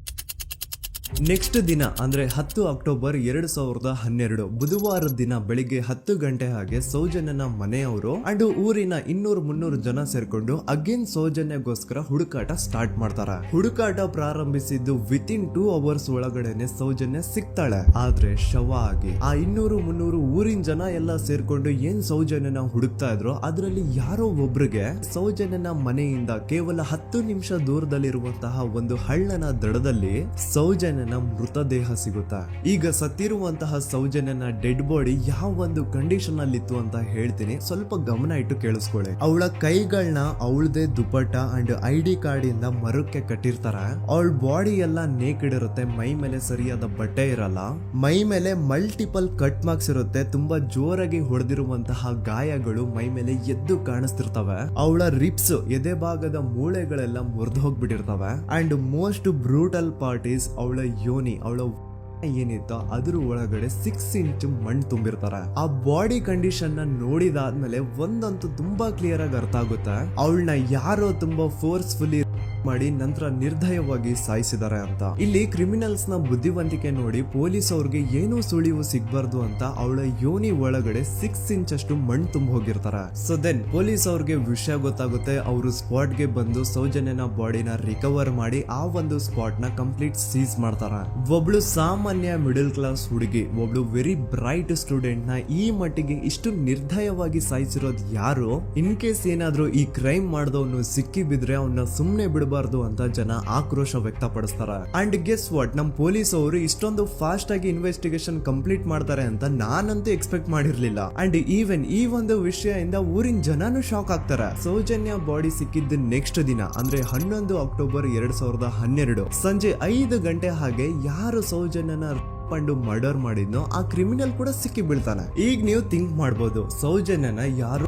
ನೆಕ್ಸ್ಟ್ ದಿನ ಅಂದ್ರೆ 10 ಅಕ್ಟೋಬರ್ 2012 ಬುಧವಾರದ ದಿನ ಬೆಳಿಗ್ಗೆ 10 ಗಂಟೆ ಹಾಗೆ ಸೌಜನ್ಯನ ಮನೆಯವರು ಅಂಡ್ ಊರಿನ 200-300 ಜನ ಸೇರ್ಕೊಂಡು ಅಗೇನ್ ಸೌಜನ್ಯಗೋಸ್ಕರ ಹುಡುಕಾಟ ಸ್ಟಾರ್ಟ್ ಮಾಡ್ತಾರ. ಹುಡುಕಾಟ ಪ್ರಾರಂಭಿಸಿದ್ದು ವಿತಿನ್ 2 ಅವರ್ಸ್ ಒಳಗಡೆನೆ ಸೌಜನ್ಯ ಸಿಗ್ತಾಳೆ. ಆದ್ರೆ ಶವ ಆಗಿ ಆ 200-300 ಊರಿನ ಜನ ಎಲ್ಲ ಸೇರ್ಕೊಂಡು ಏನ್ ಸೌಜನ್ಯನ ಹುಡುಕ್ತಾ ಇದ್ರು ಅದರಲ್ಲಿ ಯಾರೋ ಒಬ್ರಿಗೆ ಸೌಜನ್ಯನ ಮನೆಯಿಂದ ಕೇವಲ 10 ನಿಮಿಷ ದೂರದಲ್ಲಿರುವಂತಹ ಒಂದು ಹಳ್ಳನ ದಡದಲ್ಲಿ ಸೌಜನ್ಯ ಮೃತದೇಹ ಸಿಗುತ್ತಾ. ಈಗ ಸತ್ತಿರುವಂತಹ ಸೌಜನ್ಯನ ಡೆಡ್ ಬಾಡಿ ಯಾವ ಒಂದು ಕಂಡೀಷನ್ ಅಲ್ಲಿ ಇತ್ತು ಅಂತ ಹೇಳ್ತೀನಿ, ಸ್ವಲ್ಪ ಗಮನ ಇಟ್ಟು ಕೇಳಿಸ್ಕೊಳ್ಳಿ. ಅವಳ ಕೈಗಳನ್ನ ಅವಳದೇ ದುಪಟ್ಟ ಅಂಡ್ ID ಕಾರ್ಡ್ ಇಂದ ಮರಕ್ಕೆ ಕಟ್ಟಿರ್ತಾರ. ಅವಳ ಬಾಡಿ ಎಲ್ಲ ನೇಕೆಡ್ ಇರುತ್ತೆ, ಮೈ ಮೇಲೆ ಸರಿಯಾದ ಬಟ್ಟೆ ಇರಲ್ಲ, ಮೈ ಮೇಲೆ ಮಲ್ಟಿಪಲ್ ಕಟ್ ಮಾರ್ಕ್ಸ್ ಇರುತ್ತೆ, ತುಂಬಾ ಜೋರಾಗಿ ಹೊಡೆದಿರುವಂತಹ ಗಾಯಗಳು ಮೈ ಮೇಲೆ ಎದ್ದು ಕಾಣಿಸ್ತಿರ್ತವೆ. ಅವಳ ರಿಪ್ಸ್ ಎದೆ ಭಾಗದ ಮೂಳೆಗಳೆಲ್ಲ ಮುರಿದು ಹೋಗ್ಬಿಟ್ಟಿರ್ತವೆ. And most brutal part is ಅವಳ ಯೋನಿ, ಅವಳ ಏನಿತ್ತು ಅದ್ರ ಒಳಗಡೆ 6 ಇಂಚ್ ಮಣ್ಣು ತುಂಬಿರ್ತಾರ. ಆ ಬಾಡಿ ಕಂಡೀಷನ್ ನ ನೋಡಿದಾದ್ಮೇಲೆ ಒಂದಂತೂ ತುಂಬಾ ಕ್ಲಿಯರ್ ಆಗಿ ಅರ್ಥ ಆಗುತ್ತೆ, ಅವಳನ್ನ ಯಾರೋ ತುಂಬಾ ಫೋರ್ಸ್ಫುಲಿ ಮಾಡಿ ನಂತರ ನಿರ್ದಯವಾಗಿ ಸಾಯಿಸಿದ್ದಾರೆ ಅಂತ. ಇಲ್ಲಿ ಕ್ರಿಮಿನಲ್ಸ್ ನ ಬುದ್ಧಿವಂತಿಕೆ ನೋಡಿ ಪೊಲೀಸ್ ಅವ್ರಿಗೆ ಏನೂ ಸುಳಿವು ಸಿಗ್ಬಾರ್ದು ಅಂತ ಅವಳ ಯೋನಿ ಒಳಗಡೆ 6 ಇಂಚ್ ಅಷ್ಟು ಮಣ್ಣು ತುಂಬ ಹೋಗಿರ್ತಾರೆ. ಸೊ ದೆನ್ ಪೊಲೀಸ್ ಅವ್ರಿಗೆ ವಿಷಯ ಗೊತ್ತಾಗುತ್ತೆ. ಅವರು ಸ್ಪಾಟ್ ಗೆ ಬಂದು ಸೌಜನ್ಯನ ಬಾಡಿನ ರಿಕವರ್ ಮಾಡಿ ಆ ಒಂದು ಸ್ಪಾಟ್ ನ ಕಂಪ್ಲೀಟ್ ಸೀಸ್ ಮಾಡ್ತಾರೆ. ಒಬ್ಳು ಸಾಮಾನ್ಯ ಮಿಡಲ್ ಕ್ಲಾಸ್ ಹುಡುಗಿ, ಒಬ್ಳು ವೆರಿ ಬ್ರೈಟ್ ಸ್ಟೂಡೆಂಟ್ ನ ಈ ಮಟ್ಟಿಗೆ ಇಷ್ಟು ನಿರ್ದಯವಾಗಿ ಸಾಯಿಸಿರೋದು ಯಾರು? ಇನ್ ಕೇಸ್ ಏನಾದ್ರೂ ಈ ಕ್ರೈಮ್ ಮಾಡಿದವನು ಸಿಕ್ಕಿ ಬಿದ್ರೆ ಅವನ್ನ ಸುಮ್ನೆ ಬಿಡಬಾರ್ದು ಅಂತ ಜನ ಆಕ್ರೋಶ ವ್ಯಕ್ತಪಡಿಸ್ತಾರೆ. ಅಂಡ್ ಗೆಸ್ ವಾಟ್, ನಮ್ ಪೊಲೀಸ್ ಅವರು ಇಷ್ಟೊಂದು ಫಾಸ್ಟ್ ಆಗಿ ಇನ್ವೆಸ್ಟಿಗೇಷನ್ ಕಂಪ್ಲೀಟ್ ಮಾಡ್ತಾರೆ ಅಂತ ನಾನಂತೂ ಎಕ್ಸ್ಪೆಕ್ಟ್ ಮಾಡಿರ್ಲಿಲ್ಲ. ಅಂಡ್ ಈವನ್ ಈ ಒಂದು ವಿಷಯದಿಂದ ಊರಿನ ಜನನು ಶಾಕ್ ಆಗ್ತಾರೆ. ಸೌಜನ್ಯ ಬಾಡಿ ಸಿಕ್ಕಿದ್ದ ನೆಕ್ಸ್ಟ್ ದಿನ ಅಂದ್ರೆ 11 ಅಕ್ಟೋಬರ್ 2012 ಸಂಜೆ 5 ಗಂಟೆ ಹಾಗೆ ಯಾರು ಸೌಜನ್ಯನ ಪಂಡು ಮರ್ಡರ್ ಮಾಡಿದ್ನೋ ಆ ಕ್ರಿಮಿನಲ್ ಕೂಡ ಸಿಕ್ಕಿ ಬೀಳ್ತಾನೆ. ಈಗ ನೀವು ಥಿಂಕ್ ಮಾಡ್ಬೋದು, ಸೌಜನ್ಯನ ಯಾರು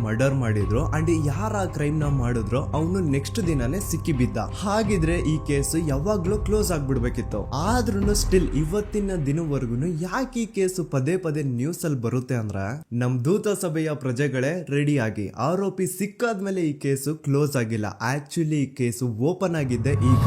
ಮರ್ಡರ್ ಮಾಡಿದ್ರು ಅಂಡ್ ಯಾರ ಕ್ರೈಮ್ ನ ಮಾಡಿದ್ರು ಅವನು ನೆಕ್ಸ್ಟ್ ದಿನಾನೇ ಸಿಕ್ಕಿ ಬಿದ್ದ. ಹಾಗಿದ್ರೆ ಈ ಕೇಸ್ ಯಾವಾಗ್ಲೂ ಕ್ಲೋಸ್ ಆಗ್ಬಿಡ್ಬೇಕಿತ್ತು. ಆದ್ರೂ ಸ್ಟಿಲ್ ಇವತ್ತಿನ ದಿನವರೆಗೂ ಯಾಕೆ ಈ ಕೇಸು ಪದೇ ಪದೇ ನ್ಯೂಸ್ ಅಲ್ಲಿ ಬರುತ್ತೆ ಅಂದ್ರೆ, ನಮ್ ದೂತ ಸಭೆಯ ಪ್ರಜೆಗಳೇ ರೆಡಿ ಆಗಿ, ಆರೋಪಿ ಸಿಕ್ಕಾದ್ಮೇಲೆ ಈ ಕೇಸು ಕ್ಲೋಸ್ ಆಗಿಲ್ಲ. ಆಕ್ಚುಲಿ ಈ ಕೇಸು ಓಪನ್ ಆಗಿದ್ದೆ ಈಗ.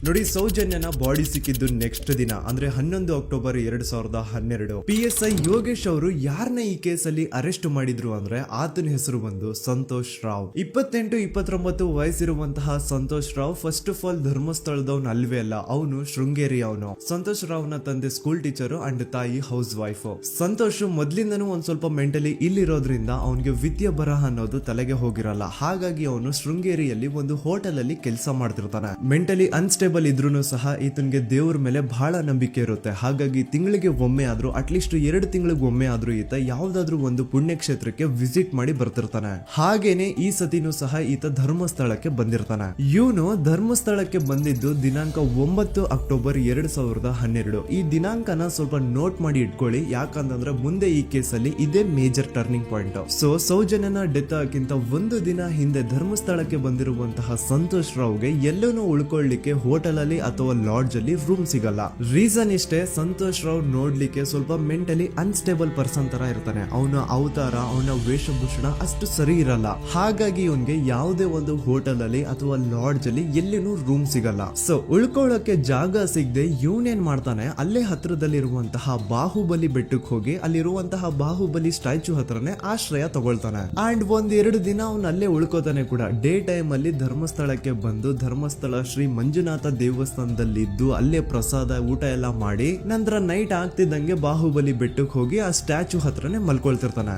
ನೋಡಿ, ಸೌಜನ್ಯನ ಬಾಡಿ ಸಿಕ್ಕಿದ್ದು ನೆಕ್ಸ್ಟ್ ದಿನ ಅಂದ್ರೆ 11 ಅಕ್ಟೋಬರ್ 2012. PSI ಯೋಗೇಶ್ ಅವರು ಯಾರನ್ನ ಈ ಕೇಸಲ್ಲಿ ಅರೆಸ್ಟ್ ಮಾಡಿದ್ರು ಅಂದ್ರೆ ಆತನ ಹೆಸರು ಬಂದು ಸಂತೋಷ್ ರಾವ್. 28-29 ವಯಸ್ಸಿರುವಂತಹ Santosh Rao first of all ಧರ್ಮಸ್ಥಳದವನು ಅಲ್ವೇ ಅಲ್ಲ, ಅವನು ಶೃಂಗೇರಿ ಅವನು. ಸಂತೋಷ್ ರಾವ್ ನ ತಂದೆ ಸ್ಕೂಲ್ ಟೀಚರ್ ಅಂಡ್ ತಾಯಿ ಹೌಸ್ ವೈಫ್. ಸಂತೋಷ್ ಮೊದ್ಲಿಂದನೂ ಒಂದ್ ಸ್ವಲ್ಪ ಮೆಂಟಲಿ ಇಲ್ಲಿರೋದ್ರಿಂದ ಅವನಿಗೆ ವಿದ್ಯೆ ಬರಹ ಅನ್ನೋದು ತಲೆಗೆ ಹೋಗಿರಲ್ಲ. ಹಾಗಾಗಿ ಅವನು ಶೃಂಗೇರಿಯಲ್ಲಿ ಒಂದು ಹೋಟೆಲ್ ಅಲ್ಲಿ ಕೆಲಸ ಮಾಡ್ತಿರ್ತಾನೆ. ಮೆಂಟಲಿ ಅನ್ಸ್ಟೇಬಲ್ ಇದ್ರೂ ಸಹ ಈತನಿಗೆ ದೇವ್ರ ಮೇಲೆ ಬಹಳ ನಂಬಿಕೆ ಇರುತ್ತೆ. ಹಾಗಾಗಿ ತಿಂಗಳಿಗೆ ಒಮ್ಮೆ ಆದ್ರೂ, ಅಟ್ಲೀಸ್ಟ್ 2 ತಿಂಗಳಿಗೆ ಒಮ್ಮೆ ಆದ್ರೂ ಈತ ಯಾವ್ದಾದ್ರು ಒಂದು ಪುಣ್ಯಕ್ಷೇತ್ರಕ್ಕೆ ವಿಸಿಟ್ ಮಾಡಿ ಬರ್ತಿರ್ತಾನೆ. ಹಾಗೇನೆ ಈ ಸತಿನೂ ಸಹ ಈತ ಧರ್ಮಸ್ಥಳಕ್ಕೆ ಬಂದಿರ್ತಾನೆ. ಇವನು ಧರ್ಮಸ್ಥಳಕ್ಕೆ ಬಂದಿದ್ದು ದಿನಾಂಕ 9 ಅಕ್ಟೋಬರ್ 2012. ಈ ದಿನಾಂಕನ ಸ್ವಲ್ಪ ನೋಟ್ ಮಾಡಿ ಇಟ್ಕೊಳ್ಳಿ, ಯಾಕಂತಂದ್ರೆ ಮುಂದೆ ಈ ಕೇಸಲ್ಲಿ ಇದೇ ಮೇಜರ್ ಟರ್ನಿಂಗ್ ಪಾಯಿಂಟ್. ಸೊ ಸೌಜನ್ಯನ ಡೆತ್ ಆಗಿಂತ ಒಂದು ದಿನ ಹಿಂದೆ ಧರ್ಮಸ್ಥಳಕ್ಕೆ ಬಂದಿರುವಂತಹ ಸಂತೋಷ್ ರಾವ್ಗೆ ಎಲ್ಲೂ ಉಳ್ಕೊಳ್ಳಿಕ್ಕೆ ಹೋಟೆಲ್ ಅಲ್ಲಿ ಅಥವಾ ಲಾಡ್ಜ್ ಅಲ್ಲಿ ರೂಮ್ ಸಿಗಲ್ಲ. ರೀಸನ್ ಇಷ್ಟೇ, ಸಂತೋಷ್ ರಾವ್ ನೋಡ್ಲಿಕ್ಕೆ ಸ್ವಲ್ಪ ಮೆಂಟಲಿ ಅನ್ಸ್ಟೇಬಲ್ ಪರ್ಸನ್ ತರ ಇರ್ತಾನೆ. ಅವನ ಅವತಾರ, ಅವನ ವೇಷಭೂಷಣ ಅಷ್ಟು ಸರಿ ಇರಲ್ಲ. ಹಾಗಾಗಿ ಇವನ್ಗೆ ಯಾವುದೇ ಒಂದು ಹೋಟೆಲ್ ಅಲ್ಲಿ ಅಥವಾ ಲಾಡ್ಜ್ ಅಲ್ಲಿ ಎಲ್ಲಿನೂ ರೂಮ್ ಸಿಗಲ್ಲ. ಸೊ ಉಳ್ಕೊಳ್ಳೋಕೆ ಜಾಗ ಸಿಗದೆ ಇವನೇನ್ ಮಾಡ್ತಾನೆ, ಅಲ್ಲೇ ಹತ್ರದಲ್ಲಿರುವಂತಹ ಬಾಹುಬಲಿ ಬೆಟ್ಟಕ್ಕೆ ಹೋಗಿ ಅಲ್ಲಿರುವಂತಹ ಬಾಹುಬಲಿ ಸ್ಟ್ಯಾಚು ಹತ್ರನೇ ಆಶ್ರಯ ತಗೊಳ್ತಾನೆ. ಅಂಡ್ 1-2 ದಿನ ಅವನು ಅಲ್ಲೇ ಉಳ್ಕೋತಾನೆ ಕೂಡ. ಡೇ ಟೈಮ್ ಅಲ್ಲಿ ಧರ್ಮಸ್ಥಳಕ್ಕೆ ಬಂದು ಧರ್ಮಸ್ಥಳ ಶ್ರೀ ಮಂಜುನಾಥ ದೇವಸ್ಥಾನದಲ್ಲಿ ಇದ್ದು ಅಲ್ಲೇ ಪ್ರಸಾದ ಊಟ ಎಲ್ಲ ಮಾಡಿ ನಂತರ ನೈಟ್ ಆಗ್ತಿದ್ದಂಗೆ ಬಾಹುಬಲಿ ಬೆಟ್ಟಕ್ಕೆ ಹೋಗಿ ಆ ಸ್ಟ್ಯಾಚು ಹತ್ರನೇ ಮಲ್ಕೊಳ್ತಿರ್ತಾನೆ.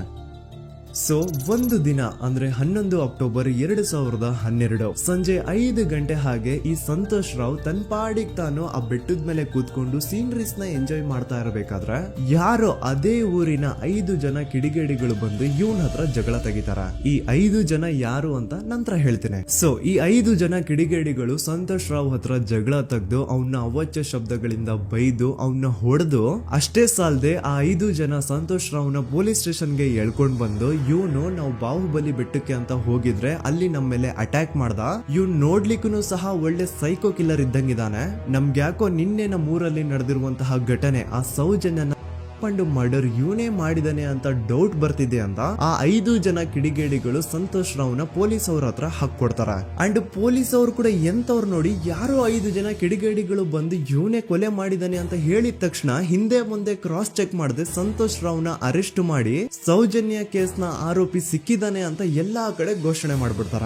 ಸೊ ಒಂದು ದಿನ ಅಂದ್ರೆ 11 ಅಕ್ಟೋಬರ್ 2012 ಸಂಜೆ 5 ಗಂಟೆ ಹಾಗೆ ಈ ಸಂತೋಷ್ ರಾವ್ ತನ್ನ ಪಾಡಿಗೆ ತಾನು ಆ ಬೆಟ್ಟದ ಮೇಲೆ ಕೂತ್ಕೊಂಡು ಸೀನರೀಸ್ ನ ಎಂಜಾಯ್ ಮಾಡ್ತಾ ಇರಬೇಕಾದ್ರೆ ಯಾರೋ ಅದೇ ಊರಿನ 5 ಜನ ಕಿಡಿಗೇಡಿಗಳು ಬಂದು ಇವನ್ ಹತ್ರ ಜಗಳ ತೆಗಿತಾರ. ಈ 5 ಜನ ಯಾರು ಅಂತ ನಂತರ ಹೇಳ್ತೀನಿ. ಸೊ ಈ 5 ಜನ ಕಿಡಿಗೇಡಿಗಳು ಸಂತೋಷ್ ರಾವ್ ಹತ್ರ ಜಗಳ ತೆಗೆದು ಅವನ್ನ ಅವಾಚ್ಯ ಶಬ್ದಗಳಿಂದ ಬೈದು ಅವನ್ನ ಹೊಡೆದು, ಅಷ್ಟೇ ಸಾಲದೆ ಆ 5 ಜನ ಸಂತೋಷ್ ರಾವ್ನ ಪೊಲೀಸ್ ಸ್ಟೇಷನ್ಗೆ ಎಳ್ಕೊಂಡ್ ಬಂದು ಇವನು ನಾವು ಬಾಹುಬಲಿ ಬೆಟ್ಟಕ್ಕೆ ಅಂತ ಹೋಗಿದ್ರೆ ಅಲ್ಲಿ ನಮ್ಮ ಮೇಲೆ ಅಟ್ಯಾಕ್ ಮಾಡ್ದ, ಇವ್ನು ನೋಡ್ಲಿಕ್ಕೂ ಸಹ ಒಳ್ಳೆ ಸೈಕೋ ಕಿಲ್ಲರ್ ಇದ್ದಂಗಿದಾನೆ, ನಮ್ಗೆ ಯಾಕೋ ನಿನ್ನೆ ನಮ್ಮ ಊರಲ್ಲಿ ನಡೆದಿರುವಂತಹ ಘಟನೆ ಆ ಸೌಜನ್ಯನ ಪಂಡು ಮರ್ಡರ್ ಇವನೇ ಮಾಡಿದಾನೆ ಅಂತ ಡೌಟ್ ಬರ್ತಿದೆ ಅಂತ ಆ 5 ಜನ ಕಿಡಿಗೇಡಿಗಳು ಸಂತೋಷ್ ರಾವ್ನ ಪೊಲೀಸ್ ಅವ್ರ ಹತ್ರ ಹಾಕೊಡ್ತಾರ. ಅಂಡ್ ಪೊಲೀಸ್ ಅವ್ರು ಕೂಡ ಎಂತವ್ರು ನೋಡಿ, ಯಾರೋ 5 ಜನ ಕಿಡಿಗೇಡಿಗಳು ಬಂದು ಇವನೇ ಕೊಲೆ ಮಾಡಿದಾನೆ ಅಂತ ಹೇಳಿದ ತಕ್ಷಣ ಹಿಂದೆ ಮುಂದೆ ಕ್ರಾಸ್ ಚೆಕ್ ಮಾಡದೆ ಸಂತೋಷ್ ರಾವ್ನ ಅರೆಸ್ಟ್ ಮಾಡಿ ಸೌಜನ್ಯ ಕೇಸ್ ನ ಆರೋಪಿ ಸಿಕ್ಕಿದಾನೆ ಅಂತ ಎಲ್ಲಾ ಕಡೆ ಘೋಷಣೆ ಮಾಡ್ಬಿಡ್ತಾರ.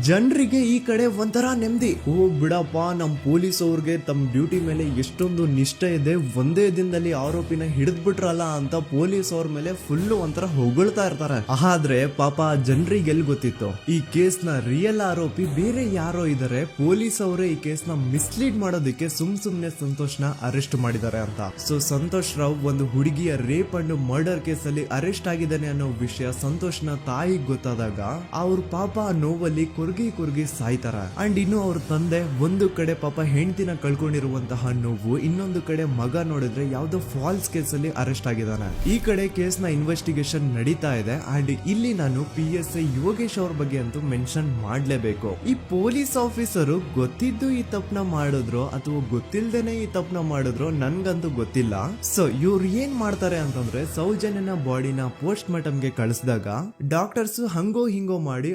ಜನರಿಗೆ ಈ ಕಡೆ ಒಂಥರ ನೆಮ್ಮದಿ, ಓ ಬಿಡಪ್ಪ ನಮ್ ಪೊಲೀಸ್ ಅವ್ರಿಗೆ ತಮ್ಮ ಡ್ಯೂಟಿ ಮೇಲೆ ಎಷ್ಟೊಂದು ನಿಷ್ಠೆ ಇದೆ, ಒಂದೇ ದಿನದಲ್ಲಿ ಆರೋಪಿನ ಹಿಡಿದ್ಬಿಟ್ರಲ್ಲ ಅಂತ ಪೊಲೀಸ್ ಅವ್ರ ಮೇಲೆ ಫುಲ್ ಒಂಥರ ಹೊಗಳ್ತಾ ಇರ್ತಾರೆ. ಆದ್ರೆ ಪಾಪ ಜನರಿಗೆ ಎಲ್ಲಿ ಗೊತ್ತಿತ್ತು ಈ ಕೇಸ್ ನ ರಿಯಲ್ ಆರೋಪಿ ಬೇರೆ ಯಾರೋ ಇದಾರೆ, ಪೊಲೀಸ್ ಅವರೇ ಈ ಕೇಸ್ ನ ಮಿಸ್ಲೀಡ್ ಮಾಡೋದಕ್ಕೆ ಸುಮ್ನೆ ಸಂತೋಷ್ ನ ಅರೆಸ್ಟ್ ಮಾಡಿದ್ದಾರೆ ಅಂತ. ಸೊ ಸಂತೋಷ್ ರಾವ್ ಒಂದು ಹುಡುಗಿಯ ರೇಪ್ ಅಂಡ್ ಮರ್ಡರ್ ಕೇಸ್ ಅಲ್ಲಿ ಅರೆಸ್ಟ್ ಆಗಿದ್ದಾನೆ ಅನ್ನೋ ವಿಷಯ ಸಂತೋಷ್ ನ ತಾಯಿಗೆ ಗೊತ್ತಾದಾಗ ಅವ್ರ ಪಾಪ ನೋವಲ್ಲಿ ಕುರ್ಗಿ ಸಾಯ್ತಾರ. ಅಂಡ್ ಇನ್ನು ಅವ್ರ ತಂದೆ ಒಂದು ಕಡೆ ಪಾಪ ಹೆಂಡತಿನ ಕಳ್ಕೊಂಡಿರುವಂತಹ ನೋವು, ಇನ್ನೊಂದು ಕಡೆ ಮಗ ನೋಡಿದ್ರೆ ಯಾವ್ದೋ ಫಾಲ್ಸ್ ಕೇಸ್ ಅಲ್ಲಿ ಅರೆಸ್ಟ್ ಆಗಿದ್ದಾನೆ. ಈ ಕಡೆ ಕೇಸ್ ನ ಇನ್ವೆಸ್ಟಿಗೇಷನ್ ನಡೀತಾ ಇದೆ. ಅಂಡ್ ಇಲ್ಲಿ ನಾನು PSI ಯೋಗೇಶ್ ಅವ್ರ ಬಗ್ಗೆ ಅಂತೂ ಮೆನ್ಷನ್ ಮಾಡ್ಲೇಬೇಕು. ಈ ಪೊಲೀಸ್ ಆಫೀಸರು ಗೊತ್ತಿದ್ದು ಈ ತಪ್ಪನ ಮಾಡಿದ್ರು ಅಥವಾ ಗೊತ್ತಿಲ್ದೇನೆ ಈ ತಪ್ಪನ ಮಾಡಿದ್ರು ನನ್ಗಂತೂ ಗೊತ್ತಿಲ್ಲ. ಸೊ ಇವ್ರು ಏನ್ ಮಾಡ್ತಾರೆ ಅಂತಂದ್ರೆ, ಸೌಜನ್ಯನ ಬಾಡಿನ ಪೋಸ್ಟ್ ಮಾರ್ಟಮ್ ಗೆ ಕಳಿಸಿದಾಗ ಡಾಕ್ಟರ್ಸ್ ಹಂಗೋ ಹಿಂಗೋ ಮಾಡಿ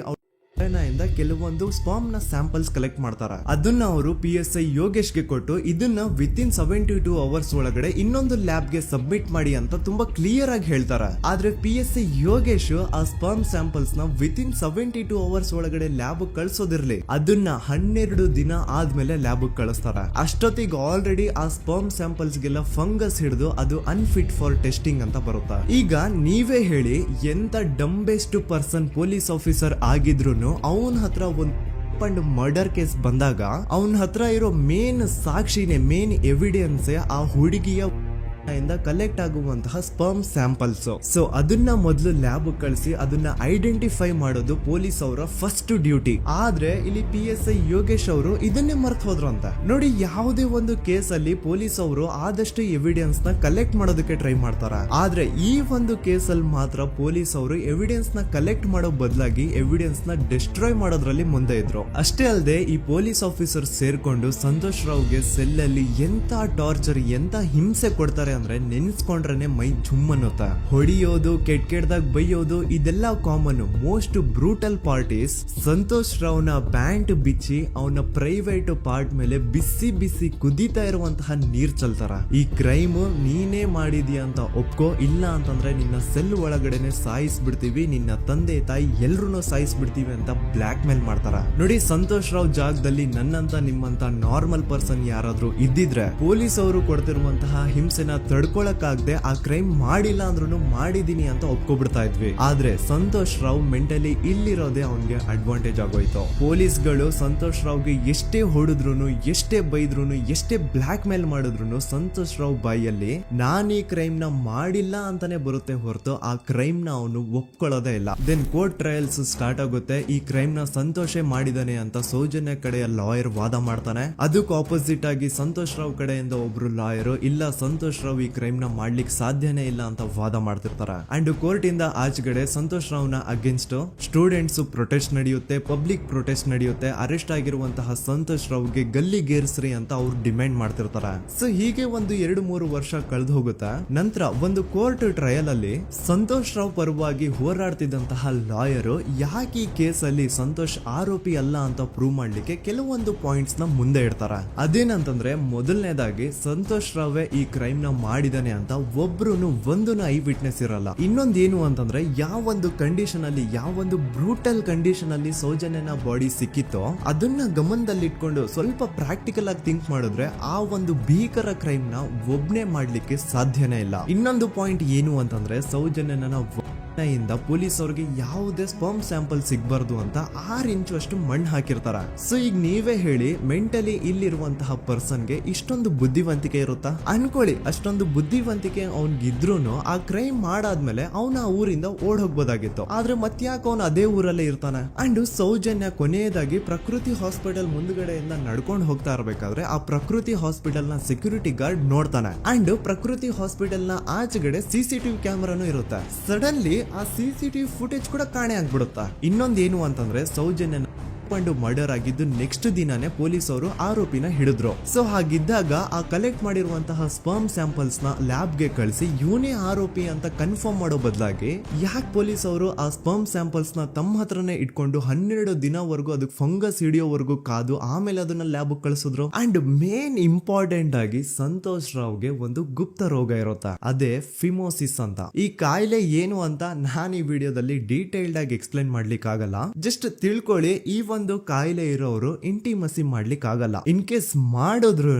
ಇಂದ ಕೆಲವೊಂದು ಸ್ಪರ್ಮ್ ನ ಸ್ಯಾಂಪಲ್ಸ್ ಕಲೆಕ್ಟ್ ಮಾಡ್ತಾರ. ಅದನ್ನ ಅವರು PSI ಯೋಗೇಶ್ಗೆ ಕೊಟ್ಟು ಇದನ್ನ ವಿತಿನ್ 72 ಅವರ್ಸ್ ಒಳಗಡೆ ಇನ್ನೊಂದು ಲ್ಯಾಬ್ ಗೆ ಸಬ್ಮಿಟ್ ಮಾಡಿ ಅಂತ ತುಂಬಾ ಕ್ಲಿಯರ್ ಆಗಿ ಹೇಳ್ತಾರೆ. ಆದ್ರೆ PSI ಯೋಗೇಶ್ ಆ ಸ್ಪರ್ಮ್ ಸ್ಯಾಂಪಲ್ಸ್ ನ ವಿತಿನ್ 72 ಅವರ್ಸ್ ಒಳಗಡೆ ಲ್ಯಾಬ್ ಕಳ್ಸೋದಿರ್ಲಿ, ಅದನ್ನ 12 ದಿನ ಆದ್ಮೇಲೆ ಲ್ಯಾಬ್ ಕಳಿಸ್ತಾರ. ಅಷ್ಟೊತ್ತಿಗೆ ಆಲ್ರೆಡಿ ಆ ಸ್ಪರ್ಮ್ ಸ್ಯಾಂಪಲ್ಸ್ ಗೆಲ್ಲ ಫಂಗಸ್ ಹಿಡಿದು ಅದು ಅನ್ಫಿಟ್ ಫಾರ್ ಟೆಸ್ಟಿಂಗ್ ಅಂತ ಬರುತ್ತೆ. ಈಗ ನೀವೇ ಹೇಳಿ, ಎಂತ ಡಂಬೆಸ್ಟ್ ಪರ್ಸನ್ ಪೊಲೀಸ್ ಆಫೀಸರ್ ಆಗಿದ್ರು ಅವನ ಹತ್ರ ಒಂದು ಮರ್ಡರ್ ಕೇಸ್ ಬಂದಾಗ ಅವನ ಹತ್ರ ಇರೋ ಮೇನ್ ಸಾಕ್ಷಿನೇ, ಮೇನ್ ಎವಿಡೆನ್ಸ್ ಆ ಹುಡುಗಿಯ ಇಂದ ಕಲೆಕ್ಟ್ ಆಗುವಂತಹ ಸ್ಪರ್ಮ್ ಸ್ಯಾಂಪಲ್ಸ್. ಸೊ ಅದನ್ನ ಮೊದಲು ಲ್ಯಾಬ್ ಕಳಿಸಿ ಅದನ್ನ ಐಡೆಂಟಿಫೈ ಮಾಡೋದು ಪೊಲೀಸ್ ಅವರ ಫಸ್ಟ್ ಡ್ಯೂಟಿ. ಆದ್ರೆ ಇಲ್ಲಿ PSI ಯೋಗೇಶ್ ಅವರು ಇದನ್ನೇ ಮರ್ತು ಹೋದ್ರು ಅಂತ ನೋಡಿ. ಯಾವುದೇ ಒಂದು ಕೇಸ್ ಅಲ್ಲಿ ಪೊಲೀಸ್ ಅವರು ಆದಷ್ಟು ಎವಿಡೆನ್ಸ್ ನ ಕಲೆಕ್ಟ್ ಮಾಡೋದಕ್ಕೆ ಟ್ರೈ ಮಾಡ್ತಾರ. ಆದ್ರೆ ಈ ಒಂದು ಕೇಸ್ ಅಲ್ಲಿ ಮಾತ್ರ ಪೊಲೀಸ್ ಅವರು ಎವಿಡೆನ್ಸ್ ನ ಕಲೆಕ್ಟ್ ಮಾಡೋ ಬದಲಾಗಿ ಎವಿಡೆನ್ಸ್ ನ ಡಿಸ್ಟ್ರಾಯ್ ಮಾಡೋದ್ರಲ್ಲಿ ಮುಂದೆ ಇದ್ರು. ಅಷ್ಟೇ ಅಲ್ಲದೆ ಈ ಪೊಲೀಸ್ ಆಫೀಸರ್ ಸೇರ್ಕೊಂಡು ಸಂತೋಷ್ ರಾವ್ಗೆ ಸೆಲ್ ಅಲ್ಲಿ ಎಂತ ಟಾರ್ಚರ್, ಎಂತ ಹಿಂಸೆ ಕೊಡ್ತಾರೆ ಅಂದ್ರೆ ನೆನ್ಸ್ಕೊಂಡ್ರೆ ಮೈ ಜುಮ್ ಅನ್ನುತ್ತ. ಹೊಡಿಯೋದು, ಕೆಟ್ಟದಾಗ ಬೈಯೋದು, ಇದೆಲ್ಲ common. Most brutal parties Santosh ರಾವ್ನ ಪ್ಯಾಂಟ್ ಬಿಚ್ಚಿ ಅವನ ಪ್ರೈವೇಟ್ ಪಾರ್ಟ್ ಮೇಲೆ ಬಿಸಿ ಬಿಸಿ ಕುದೀತಾ ಇರುವಂತಹ ನೀರ್ ಚಲ್ತಾರ. ಈ ಕ್ರೈಮ್ ನೀನೇ ಮಾಡಿದ್ಯಾ ಅಂತ ಒಪ್ಕೋ, ಇಲ್ಲ ಅಂತಂದ್ರೆ ನಿನ್ನ ಸೆಲ್ ಒಳಗಡೆನೆ ಸಾಯಿಸ್ಬಿಡ್ತೀವಿ, ನಿನ್ನ ತಂದೆ ತಾಯಿ ಎಲ್ರು ಸಾಯಿಸ್ಬಿಡ್ತೀವಿ ಅಂತ ಬ್ಲಾಕ್ ಮೇಲ್ ಮಾಡ್ತಾರ. ನೋಡಿ, ಸಂತೋಷ್ ರಾವ್ ಜಾಗದಲ್ಲಿ ನನ್ನಂತ ನಿಮ್ಮಂತ ನಾರ್ಮಲ್ ಪರ್ಸನ್ ಯಾರಾದ್ರೂ ಇದ್ದಿದ್ರೆ ಪೊಲೀಸ್ ಅವರು ಕೊಡ್ತಿರುವಂತಹ ಹಿಂಸೆನ ತಡ್ಕೊಳಕ್ಕಾಗದೆ ಆ ಕ್ರೈಮ್ ಮಾಡಿಲ್ಲ ಅಂದ್ರೂ ಮಾಡಿದೀನಿ ಅಂತ ಒಪ್ಕೊಬಿಡ್ತಾ ಇದ್ವಿ. ಆದ್ರೆ ಸಂತೋಷ್ ರಾವ್ ಮೆಂಟಲಿ ಇಲ್ಲಿರೋದೇ ಅವನ್ಗೆ ಅಡ್ವಾಂಟೇಜ್ ಆಗೋಯ್ತು. ಪೊಲೀಸ್ಗಳು ಸಂತೋಷ್ ರಾವ್ಗೆ ಎಷ್ಟೇ ಹೊಡೆದ್ರು, ಎಷ್ಟೇ ಬೈದ್ರು, ಎಷ್ಟೇ ಬ್ಲಾಕ್ ಮೇಲ್ ಮಾಡಿದ್ರು ಸಂತೋಷ್ ರಾವ್ ಬಾಯಲ್ಲಿ ನಾನ್ ಈ ಕ್ರೈಮ್ ನ ಮಾಡಿಲ್ಲ ಅಂತಾನೆ ಬರುತ್ತೆ ಹೊರತು ಆ ಕ್ರೈಮ್ ನ ಅವನು ಒಪ್ಕೊಳ್ಳೋದೇ ಇಲ್ಲ. ದೆನ್ ಕೋರ್ಟ್ ಟ್ರಯಲ್ಸ್ ಸ್ಟಾರ್ಟ್ ಆಗುತ್ತೆ. ಈ ಕ್ರೈಮ್ ನ ಸಂತೋಷೇ ಮಾಡಿದಾನೆ ಅಂತ ಸೌಜನ್ಯ ಕಡೆಯ ಲಾಯರ್ ವಾದ ಮಾಡ್ತಾನೆ. ಅದಕ್ಕೆ ಆಪೋಸಿಟ್ ಆಗಿ ಸಂತೋಷ್ ರಾವ್ ಕಡೆಯಿಂದ ಒಬ್ರು ಲಾಯರ್ ಇಲ್ಲ, ಸಂತೋಷ್ ರಾವ್ ಈ ಕ್ರೈಮ್ ನ ಮಾಡ್ಲಿಕ್ಕೆ ಸಾಧ್ಯನೇ ಇಲ್ಲ ಅಂತ ವಾದ ಮಾಡ್ತಿರ್ತಾರೆ. ಅಂಡ್ ಕೋರ್ಟ್ ಇಂದ ಆಚೆಗಡೆ ಸಂತೋಷ್ ರಾವ್ ನ ಅಗೇನ್ಸ್ಟ್ ಸ್ಟೂಡೆಂಟ್ಸ್ ಪ್ರೊಟೆಸ್ಟ್ ನಡೆಯುತ್ತೆ, ಪಬ್ಲಿಕ್ ಪ್ರೊಟೆಸ್ಟ್ ನಡೆಯುತ್ತೆ. ಅರೆಸ್ಟ್ ಆಗಿರುವಂತಹ ಸಂತೋಷ್ ರಾವ್ಗೆ ಗಲ್ಲಿಗೇರಿಸ್ರಿ ಅಂತ ಅವ್ರು ಡಿಮ್ಯಾಂಡ್ ಮಾಡ್ತಿರ್ತಾರೆ. ಸೊ ಹೀಗೆ ಒಂದು 2-3 ವರ್ಷ ಕಳೆದು ಹೋಗುತ್ತೆ. ನಂತರ ಒಂದು ಕೋರ್ಟ್ ಟ್ರಯಲ್ ಅಲ್ಲಿ ಸಂತೋಷ್ ರಾವ್ ಪರವಾಗಿ ಹೋರಾಡ್ತಿದ್ದಂತಹ ಲಾಯರ್ ಯಾಕೆ ಈ ಕೇಸ್ ಅಲ್ಲಿ ಸಂತೋಷ್ ಆರೋಪಿ ಅಲ್ಲ ಅಂತ ಪ್ರೂವ್ ಮಾಡ್ಲಿಕ್ಕೆ ಕೆಲವೊಂದು ಪಾಯಿಂಟ್ಸ್ ನ ಮುಂದೆ ಇಡ್ತಾರೆ. ಅದೇನಂತಂದ್ರೆ, ಮೊದಲನೇದಾಗಿ ಸಂತೋಷ್ ರಾವ್ ಈ ಕ್ರೈಮ್ ನ ಮಾಡಿದಾನೆ ಅಂತ ಒಬ್ರು ಒಂದೂನು ಐ ವಿಟ್ನೆಸ್ ಇರಲ್ಲ. ಇನ್ನೊಂದೇನು ಅಂತಂದ್ರೆ, ಯಾವೊಂದು ಕಂಡೀಷನ್ ಅಲ್ಲಿ, ಯಾವೊಂದು ಬ್ರೂಟಲ್ ಕಂಡೀಷನ್ ಅಲ್ಲಿ ಸೌಜನ್ಯನ ಬಾಡಿ ಸಿಕ್ಕಿತ್ತೋ ಅದನ್ನ ಗಮನದಲ್ಲಿಟ್ಕೊಂಡು ಸ್ವಲ್ಪ ಪ್ರಾಕ್ಟಿಕಲ್ ಆಗಿ ಥಿಂಕ್ ಮಾಡಿದ್ರೆ ಆ ಒಂದು ಭೀಕರ ಕ್ರೈಮ್ ನ ಒಬ್ನೇ ಮಾಡ್ಲಿಕ್ಕೆ ಸಾಧ್ಯನೇ ಇಲ್ಲ. ಇನ್ನೊಂದು ಪಾಯಿಂಟ್ ಏನು ಅಂತಂದ್ರೆ, ಸೌಜನ್ಯನ ಇಂದ ಪೊಲೀಸ್ ಅವ್ರಿಗೆ ಯಾವುದೇ ಸ್ಪರ್ಮ್ ಸ್ಯಾಂಪಲ್ ಸಿಗ್ಬಾರ್ದು ಅಂತ 6 ಇಂಚು ಅಷ್ಟು ಮಣ್ಣು ಹಾಕಿರ್ತಾರ. ಸೊ ಈಗ ನೀವೇ ಹೇಳಿ, ಮೆಂಟಲಿ ಇಲ್ಲಿರುವಂತಹ ಪರ್ಸನ್ಗೆ ಇಷ್ಟೊಂದು ಬುದ್ಧಿವಂತಿಕೆ ಇರುತ್ತಾ ಅನ್ಕೊಳ್ಳಿ. ಅಷ್ಟೊಂದು ಬುದ್ಧಿವಂತಿಕೆ ಅವ್ನಿಗಿದ್ರೂನು ಆ ಕ್ರೈಮ್ ಮಾಡಾದ್ಮೇಲೆ ಅವನ ಆ ಊರಿಂದ ಓಡ್ ಹೋಗ್ಬೋದಾಗಿತ್ತು. ಆದ್ರೆ ಮತ್ತ್ಯಾಕೆ ಅವನು ಅದೇ ಊರಲ್ಲೇ ಇರ್ತಾನೆ. ಅಂಡ್ ಸೌಜನ್ಯ ಕೊನೆಯದಾಗಿ ಪ್ರಕೃತಿ ಹಾಸ್ಪಿಟಲ್ ಮುಂದ್ಗಡೆಯಿಂದ ನಡ್ಕೊಂಡು ಹೋಗ್ತಾ ಇರ್ಬೇಕಾದ್ರೆ ಆ ಪ್ರಕೃತಿ ಹಾಸ್ಪಿಟಲ್ ನ ಸೆಕ್ಯೂರಿಟಿ ಗಾರ್ಡ್ ನೋಡ್ತಾನೆ. ಅಂಡ್ ಪ್ರಕೃತಿ ಹಾಸ್ಪಿಟಲ್ ನ ಆಚೆಗಡೆ CCTV ಕ್ಯಾಮರಾನು ಇರುತ್ತೆ. ಸಡನ್ಲಿ ಆ CCTV ಫುಟೇಜ್ ಕೂಡ ಕಾಣೆ ಆಗ್ಬಿಡುತ್ತಾ. ಇನ್ನೊಂದೇನು ಅಂತಂದ್ರೆ, ಸೌಜನ್ಯನ ಮರ್ಡರ್ ಆಗಿದ್ದು ನೆಕ್ಸ್ಟ್ ದಿನಾನೇ ಪೊಲೀಸ್ ಅವರು ಆರೋಪಿನ ಹಿಡಿದ್ರು. ಸೊ ಹಾಗಿದ್ದಾಗ ಆ ಕಲೆಕ್ಟ್ ಮಾಡಿರುವಂತಹ ಸ್ಪರ್ಮ್ ಸ್ಯಾಂಪಲ್ಸ್ ನ ಲ್ಯಾಬ್ ಗೆ ಕಳಿಸಿ ಇವನೇ ಆರೋಪಿ ಅಂತ ಕನ್ಫರ್ಮ್ ಮಾಡೋ ಬದಲಾಗಿ ಯಾಕೆ ಪೊಲೀಸ್ ಅವರು ಆ ಸ್ಪರ್ಮ್ ಸ್ಯಾಂಪಲ್ಸ್ ನ ತಮ್ಮ ಹತ್ರನೇ ಇಟ್ಕೊಂಡು 12 ದಿನವರೆಗೂ ಅದಕ್ಕೆ ಫಂಗಸ್ ಹಿಡಿಯೋವರೆಗೂ ಕಾದು ಆಮೇಲೆ ಅದನ್ನ ಲ್ಯಾಬ್ ಕಳಿಸಿದ್ರು. ಅಂಡ್ ಮೇನ್ ಇಂಪಾರ್ಟೆಂಟ್ ಆಗಿ ಸಂತೋಷ್ ರಾವ್ಗೆ ಒಂದು ಗುಪ್ತ ರೋಗ ಇರುತ್ತೆ, ಅದೇ ಫಿಮೋಸಿಸ್ ಅಂತ. ಈ ಕಾಯಿಲೆ ಏನು ಅಂತ ನಾನು ಈ ವಿಡಿಯೋದಲ್ಲಿ ಡೀಟೇಲ್ಡ್ ಆಗಿ ಎಕ್ಸ್ಪ್ಲೈನ್ ಮಾಡ್ಲಿಕ್ಕೆ ಆಗಲ್ಲ. ಜಸ್ಟ್ ತಿಳ್ಕೊಳ್ಳಿ, ಈ ಒಂದು ಕಾಯಿಲೆ ಇರೋರು ಇಂಟಿಮಸಿ ಮಾಡ್ಲಿಕ್ಕೆ ಆಗಲ್ಲ. ಇನ್ ಕೇಸ್ ಮಾಡಿದ್ರು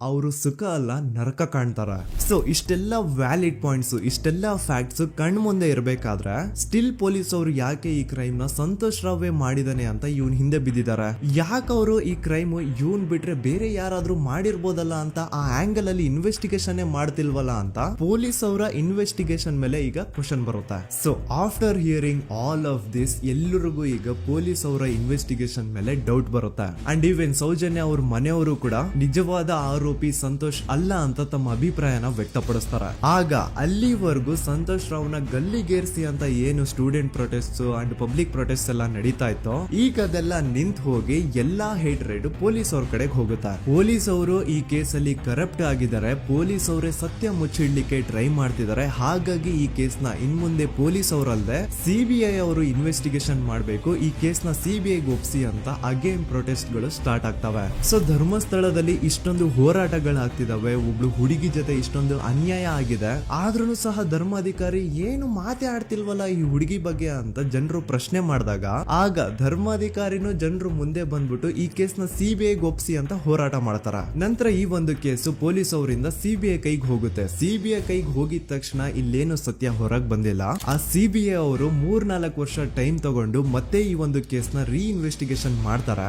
ಅವರು ಸುಖ ಅಲ್ಲ ನರಕ ಕಾಣ್ತಾರ. ಸೊ ಇಷ್ಟೆಲ್ಲ ವ್ಯಾಲಿಡ್ ಪಾಯಿಂಟ್ಸ್, ಇಷ್ಟೆಲ್ಲ ಫ್ಯಾಕ್ಟ್ಸ್ ಕಣ್ ಮುಂದೆ ಇರಬೇಕಾದ್ರೆ ಸ್ಟಿಲ್ ಪೊಲೀಸ್ ಅವರು ಯಾಕೆ ಈ ಕ್ರೈಮ್ ನ ಸಂತೋಷ್ ರಾವೇ ಮಾಡಿದಾನೆ ಅಂತ ಇವನ್ ಹಿಂದೆ ಬಿದ್ದಿದ್ದಾರೆ. ಯಾಕೆ ಅವರು ಈ ಕ್ರೈಮ್ ಇವನ್ ಬಿಟ್ರೆ ಬೇರೆ ಯಾರಾದ್ರೂ ಮಾಡಿರ್ಬೋದಲ್ಲ ಅಂತ ಆ ಆಂಗಲ್ ಅಲ್ಲಿ ಇನ್ವೆಸ್ಟಿಗೇಷನ್ ಮಾಡ್ತಿಲ್ವಲ್ಲ ಅಂತ ಪೊಲೀಸ್ ಅವರ ಇನ್ವೆಸ್ಟಿಗೇಷನ್ ಮೇಲೆ ಈಗ ಕ್ವಶನ್ ಬರುತ್ತೆ. So after hearing all of this, ಎಲ್ಲರಿಗೂ ಈಗ ಪೊಲೀಸ್ ಅವರ ಇನ್ವೆಸ್ಟಿಗೇಷನ್ ಇನ್ವೆಸ್ಟಿಗೇಷನ್ ಮೇಲೆ ಡೌಟ್ ಬರುತ್ತೆ. ಅಂಡ್ ಈವನ್ ಸೌಜನ್ಯ ಅವ್ರ ಮನೆಯವರು ಕೂಡ ನಿಜವಾದ ಆರೋಪಿ ಸಂತೋಷ್ ಅಲ್ಲ ಅಂತ ತಮ್ಮ ಅಭಿಪ್ರಾಯನ ವ್ಯಕ್ತಪಡಿಸ್ತಾರೆ. ಆಗ ಅಲ್ಲಿವರೆಗೂ ಸಂತೋಷ್ ರಾವ್ನ ಗಲ್ಲಿಗೇರಿಸಿ ಅಂತ ಏನು student protest and public protest ಎಲ್ಲ ನಡೀತಾ ಇತ್ತು, ಈಗ ಅದೆಲ್ಲ ನಿಂತ್ ಹೋಗಿ ಎಲ್ಲಾ ಹೇಟ್ ರೈಡ್ ಪೊಲೀಸ್ ಅವ್ರ ಕಡೆಗೆ ಹೋಗುತ್ತೆ. ಪೊಲೀಸ್ ಅವರು ಈ ಕೇಸಲ್ಲಿ ಕರಪ್ಟ್ ಆಗಿದ್ದಾರೆ, ಪೊಲೀಸ್ ಅವರೇ ಸತ್ಯ ಮುಚ್ಚಿಡ್ಲಿಕ್ಕೆ ಟ್ರೈ ಮಾಡ್ತಿದ್ದಾರೆ. ಹಾಗಾಗಿ ಈ ಕೇಸ್ನ ಇನ್ಮುಂದೆ ಪೊಲೀಸ್ ಅವರಲ್ಲದೆ ಸಿಬಿಐ ಅವರು ಇನ್ವೆಸ್ಟಿಗೇಷನ್ ಮಾಡಬೇಕು, ಈ ಕೇಸ್ನ ಸಿಬಿಐ ಒಪ್ಸಿ ಅಂತ ಅಗೇನ್ ಪ್ರೊಟೆಸ್ಟ್ ಗಳು ಸ್ಟಾರ್ಟ್ ಆಗ್ತವೆ. ಸೊ ಧರ್ಮಸ್ಥಳದಲ್ಲಿ ಇಷ್ಟೊಂದು ಹೋರಾಟಗಳಾಗ್ತಿದಾವೆ, ಒಬ್ಳು ಹುಡುಗಿ ಜೊತೆ ಇಷ್ಟೊಂದು ಅನ್ಯಾಯ ಆಗಿದೆ, ಆದ್ರೂ ಸಹ ಧರ್ಮಾಧಿಕಾರಿ ಏನು ಮಾತೇ ಆಡ್ತಿಲ್ವಲ್ಲ ಈ ಹುಡುಗಿ ಬಗ್ಗೆ ಅಂತ ಜನರು ಪ್ರಶ್ನೆ ಮಾಡಿದಾಗ ಆಗ ಧರ್ಮಾಧಿಕಾರಿನೂ ಜನರು ಮುಂದೆ ಬಂದ್ಬಿಟ್ಟು ಈ ಕೇಸ್ನ ಸಿಬಿಐ ಒಪ್ಸಿ ಅಂತ ಹೋರಾಟ ಮಾಡ್ತಾರ. ನಂತರ ಈ ಒಂದು ಕೇಸು ಪೊಲೀಸ್ ಅವರಿಂದ ಸಿಬಿಐ ಕೈಗೆ ಹೋಗುತ್ತೆ. ಸಿಬಿಐ ಕೈಗೆ ಹೋಗಿದ ತಕ್ಷಣ ಇಲ್ಲೇನು ಸತ್ಯ ಹೊರಗ್ ಬಂದಿಲ್ಲ. ಆ ಸಿಬಿಐ ಅವರು 3-4 ವರ್ಷ ಟೈಮ್ ತಗೊಂಡು ಮತ್ತೆ ಈ ಒಂದು ಕೇಸ್ನ ರೀ ಇನ್ವೆಸ್ಟಿಗೇಷನ್ ಮಾಡ್ತಾರ.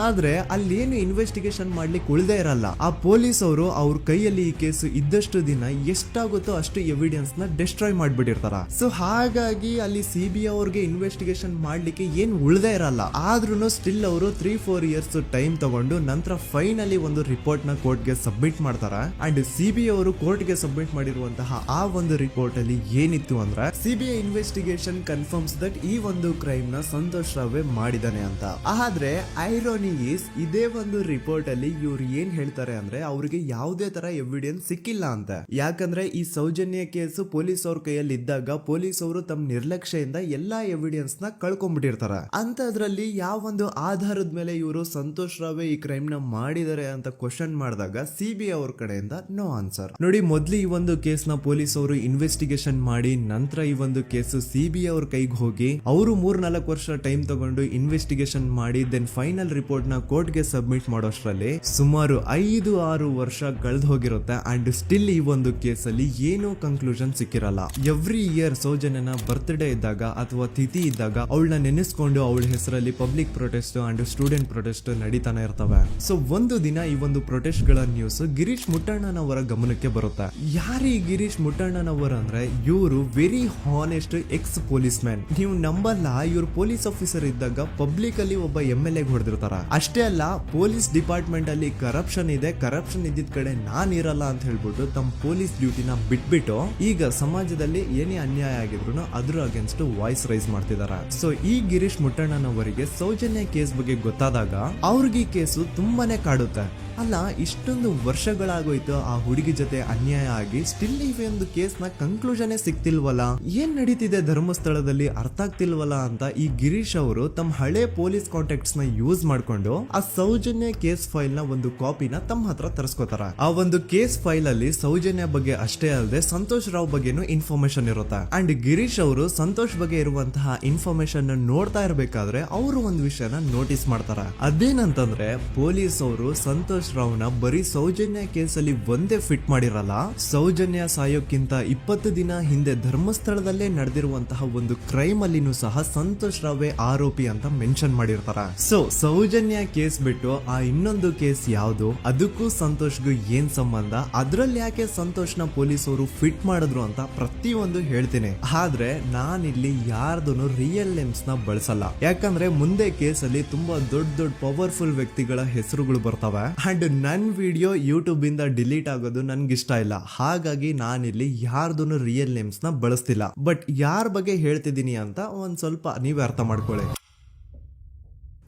ಆದ್ರೆ ಅಲ್ಲೇನು ಇನ್ವೆಸ್ಟಿಗೇಷನ್ ಮಾಡ್ಲಿಕ್ಕೆ ಉಳ್ದೇ ಇರಲ್ಲ. ಆ ಪೊಲೀಸ್ ಅವರು ಅವ್ರ ಕೈಯಲ್ಲಿ ಈ ಕೇಸು ಇದ್ದಷ್ಟು ದಿನ ಎಷ್ಟಾಗುತ್ತೋ ಅಷ್ಟು ಎವಿಡೆನ್ಸ್ ನ ಡಿಸ್ಟ್ರಾಯ್ ಮಾಡ್ಬಿಟ್ಟಿರ್ತಾರ. ಸೊ ಹಾಗಾಗಿ ಅಲ್ಲಿ ಸಿಬಿಐ ಅವ್ರಿಗೆ ಇನ್ವೆಸ್ಟಿಗೇಷನ್ ಮಾಡ್ಲಿಕ್ಕೆ ಏನ್ ಉಳ್ದೇ ಇರಲ್ಲ. ಆದ್ರೂ ಸ್ಟಿಲ್ ಅವರು 3-4 ಇಯರ್ಸ್ ಟೈಮ್ ತಗೊಂಡು ನಂತರ ಫೈನಲಿ ಒಂದು ರಿಪೋರ್ಟ್ ನ ಕೋರ್ಟ್ ಗೆ ಸಬ್ಮಿಟ್ ಮಾಡ್ತಾರ. ಅಂಡ್ ಸಿಬಿಐ ಅವರು ಕೋರ್ಟ್ ಗೆ ಸಬ್ಮಿಟ್ ಮಾಡಿರುವಂತಹ ಆ ಒಂದು ರಿಪೋರ್ಟ್ ಅಲ್ಲಿ ಏನಿತ್ತು ಅಂದ್ರೆ ಸಿಬಿಐ ಇನ್ವೆಸ್ಟಿಗೇಷನ್ ಕನ್ಫರ್ಮ್ಸ್ ದಟ್ ಈ ಒಂದು ಕ್ರೈಮ್ ನ ಸಂತೋಷ್ ರಾವ್ ಮಾಡಿದಾನೆ ಅಂತ. ಆದ್ರೆ ಐರೋನಿ ಈಸ್ ಇದೇ ಒಂದು ರಿಪೋರ್ಟ್ ಅಲ್ಲಿ ಇವ್ರು ಏನ್ ಹೇಳ್ತಾರೆ ಅಂದ್ರೆ ಅವ್ರಿಗೆ ಯಾವುದೇ ತರ ಎವಿಡೆನ್ಸ್ ಸಿಕ್ಕಿಲ್ಲ ಅಂತ. ಯಾಕಂದ್ರೆ ಈ ಸೌಜನ್ಯ ಕೇಸು ಪೊಲೀಸ್ ಅವ್ರ ಕೈಯಲ್ಲಿ ಇದ್ದಾಗ ಪೊಲೀಸ್ ಅವರು ತಮ್ಮ ನಿರ್ಲಕ್ಷ್ಯದಿಂದ ಎಲ್ಲಾ ಎವಿಡೆನ್ಸ್ ನ ಕಳ್ಕೊಂಡ್ಬಿಟ್ಟಿರ್ತಾರ. ಅಂತದ್ರಲ್ಲಿ ಯಾವ ಒಂದು ಆಧಾರದ ಮೇಲೆ ಇವರು ಸಂತೋಷ್ ರಾವ್ ಈ ಕ್ರೈಮ್ ನ ಮಾಡಿದ್ದಾರೆ ಅಂತ ಕ್ವಶನ್ ಮಾಡಿದಾಗ ಸಿಬಿಐ ಅವ್ರ ಕಡೆಯಿಂದ ನೋ ಆನ್ಸರ್. ನೋಡಿ, ಮೊದ್ಲು ಈ ಒಂದು ಕೇಸ್ ನ ಪೊಲೀಸ್ ಅವರು ಇನ್ವೆಸ್ಟಿಗೇಷನ್ ಮಾಡಿ ನಂತರ ಈ ಒಂದು ಕೇಸು ಸಿಬಿಐ ಅವ್ರ ಕೈಗೆ ಹೋಗಿ ಅವರು 3-4 ವರ್ಷ ಟೈಮ್ ತಗೊಂಡು ಇನ್ವೆಸ್ಟಿಗೇಷನ್ ಮಾಡಿ ದೆನ್ ಫೈನಲ್ ರಿಪೋರ್ಟ್ ನ ಕೋರ್ಟ್ ಗೆ ಸಬ್ಮಿಟ್ ಮಾಡೋಷ್ಟ್ರಲ್ಲಿ ಸುಮಾರು 5-6 ವರ್ಷ ಕಳೆದು ಹೋಗಿರುತ್ತೆ. ಅಂಡ್ ಸ್ಟಿಲ್ ಈ ಒಂದು ಕೇಸಲ್ಲಿ ಏನೂ ಕನ್ಕ್ಲೂಷನ್ ಸಿಕ್ಕಿರಲ್ಲ. ಎವ್ರಿ ಇಯರ್ ಸೌಜನ್ಯನ ಬರ್ತ್ಡೇ ಇದ್ದಾಗ ಅಥವಾ ತಿಥಿ ಇದ್ದಾಗ ಅವಳನ್ನ ನೆನೆಸ್ಕೊಂಡು ಅವಳ ಹೆಸರಲ್ಲಿ public protest and student protest ನಡೀತಾನೆ ಇರ್ತವೆ. ಸೊ ಒಂದು ದಿನ ಈ ಒಂದು ಪ್ರೊಟೆಸ್ಟ್ ಗಳ ನ್ಯೂಸ್ ಗಿರೀಶ್ ಮುಟ್ಟಣ್ಣನವರ ಗಮನಕ್ಕೆ ಬರುತ್ತೆ. ಯಾರು ಈ ಗಿರೀಶ್ ಮುಟ್ಟಣ್ಣನವರ ಅಂದ್ರೆ ಇವರು very honest X police man. ನೀವು ನಂಬಲ್ಲ, ಇವ್ರು ಪೊಲೀಸ್ ಆಫೀಸರ್ ಇದ್ದಾಗ ಪಬ್ಲಿಕ್ ಅಲ್ಲಿ ಒಬ್ಬ MLA ಹೊಡೆದಿರ್ತಾರ. ಅಷ್ಟೇ ಅಲ್ಲ, ಪೊಲೀಸ್ ಡಿಪಾರ್ಟ್ಮೆಂಟ್ ಅಲ್ಲಿ ಕರಪ್ಷನ್ ಇದೆ, ಕರಪ್ಷನ್ ಇದ್ದಿದ್ ಕಡೆ ನಾನ್ ಇರಲ್ಲ ಅಂತ ಹೇಳ್ಬಿಟ್ಟು ತಮ್ಮ ಪೊಲೀಸ್ ಡ್ಯೂಟಿನ ಬಿಟ್ಬಿಟ್ಟು ಈಗ ಸಮಾಜದಲ್ಲಿ ಏನೇ ಅನ್ಯಾಯ ಆಗಿದ್ರು ಅದ್ರ ಅಗೇನ್ಸ್ಟ್ ವಾಯ್ಸ್ ರೈಸ್ ಮಾಡ್ತಿದಾರ. ಸೊ ಈ ಗಿರೀಶ್ ಮುಟ್ಟಣ್ಣನವರಿಗೆ ಸೌಜನ್ಯ ಕೇಸ್ ಬಗ್ಗೆ ಗೊತ್ತಾದಾಗ ಅವ್ರಿಗೆ ಈ ಕೇಸು ತುಂಬಾನೇ ಕಾಡುತ್ತೆ. ಅಲ್ಲ, ಇಷ್ಟೊಂದು ವರ್ಷಗಳಾಗೋಯ್ತು ಆ ಹುಡುಗಿ ಜೊತೆ ಅನ್ಯಾಯ ಆಗಿ, ಸ್ಟಿಲ್ ಈ ಒಂದು ಕೇಸ್ ನ ಕನ್ಕ್ಲೂಷನ್ ಸಿಕ್ತಿಲ್ವಲ್ಲ, ಏನ್ ನಡೀತಿದೆ ಧರ್ಮಸ್ಥಳದಲ್ಲಿ ಅರ್ಥ ಆಗ್ತಿಲ್ವಲ್ಲ ಅಂತ ಈ ಗಿರೀಶ್ ಅವರು ತಮ್ಮ ಹಳೆ ಪೊಲೀಸ್ ಕಾಂಟ್ಯಾಕ್ಟ್ಸ್ ನ ಯೂಸ್ ಮಾಡ್ಕೊಂಡು ಆ ಸೌಜನ್ಯ ಕೇಸ್ ಫೈಲ್ ನ ಒಂದು ಕಾಪಿನ ತಮ್ಮ ಹತ್ರ ತರಿಸ್ಕೋತಾರ. ಆ ಒಂದು ಕೇಸ್ ಫೈಲ್ ಅಲ್ಲಿ ಸೌಜನ್ಯ ಬಗ್ಗೆ ಅಷ್ಟೇ ಅಲ್ಲದೆ ಸಂತೋಷ್ ರಾವ್ ಬಗ್ಗೆನೂ ಇನ್ಫಾರ್ಮೇಶನ್ ಇರುತ್ತೆ. ಅಂಡ್ ಗಿರೀಶ್ ಅವರು ಸಂತೋಷ್ ಬಗ್ಗೆ ಇರುವಂತಹ ಇನ್ಫಾರ್ಮೇಶನ್ ನೋಡ್ತಾ ಇರ್ಬೇಕಾದ್ರೆ ಅವರು ಒಂದು ವಿಷಯನ ನೋಟಿಸ್ ಮಾಡ್ತಾರ. ಅದೇನಂತಂದ್ರೆ ಪೊಲೀಸ್ ಅವರು ಸಂತೋಷ್ ರಾವ್ನ ಬರೀ ಸೌಜನ್ಯ ಕೇಸಲ್ಲಿ ಒಂದೇ ಫಿಟ್ ಮಾಡಿರಲ್ಲ, ಸೌಜನ್ಯ ಸಾಯೋಕ್ಕಿಂತ 20 ದಿನ ಹಿಂದೆ ಧರ್ಮಸ್ಥಳದಲ್ಲೇ ನಡೆದಿರುವಂತಹ ಒಂದು ಕ್ರೈಮ್ ಅಲ್ಲಿನೂ ಸಹ ಸಂತೋಷ್ ರಾವ್ ಆರೋಪಿ ಅಂತ ಮೆನ್ಷನ್ ಮಾಡಿರ್ತಾರ. ಸೊ ಸೌಜನ್ಯ ಕೇಸ್ ಬಿಟ್ಟು ಆ ಇನ್ನೊಂದು ಕೇಸ್ ಯಾವುದು, ಅದಕ್ಕೂ ಸಂತೋಷ್ಗೂ ಏನ್ ಸಂಬಂಧ, ಅದ್ರಲ್ಲಿ ಯಾಕೆ ಸಂತೋಷ್ನ ಪೊಲೀಸ್ ಅವರು ಫಿಟ್ ಮಾಡಿದ್ರು ಅಂತ ಪ್ರತಿಯೊಂದು ಹೇಳ್ತೀನಿ. ಆದ್ರೆ ನಾನಿಲ್ಲಿ ಯಾರ್ದೂ ರಿಯಲ್ ನೇಮ್ಸ್ ನ ಬಳಸಲ್ಲ. ಯಾಕಂದ್ರೆ ಮುಂದೆ ಕೇಸಲ್ಲಿ ತುಂಬಾ ದೊಡ್ಡ ಪವರ್ಫುಲ್ ವ್ಯಕ್ತಿಗಳ ಹೆಸರುಗಳು ಬರ್ತವೆ. ಅಂಡ್ ನನ್ ವಿಡಿಯೋ ಯೂಟ್ಯೂಬ್ ಇಂದ ಡಿಲೀಟ್ ಆಗೋದು ನನ್ಗೆ ಇಷ್ಟ ಇಲ್ಲ. ಹಾಗಾಗಿ ನಾನಿಲ್ಲಿ ಯಾರ್ದೂ ರಿಯಲ್ ನೇಮ್ಸ್ ನ ಬಳಸ್ತಿಲ್ಲ. ಬಟ್ ಯಾರ ಬಗ್ಗೆ ಹೇಳ್ತಿದ್ದೀನಿ ಅಂತ ಒಂದ್ ಸ್ವಲ್ಪ ನೀವೇ ಅರ್ಥ ಮಾಡ್ಕೊಳ್ಳಿ.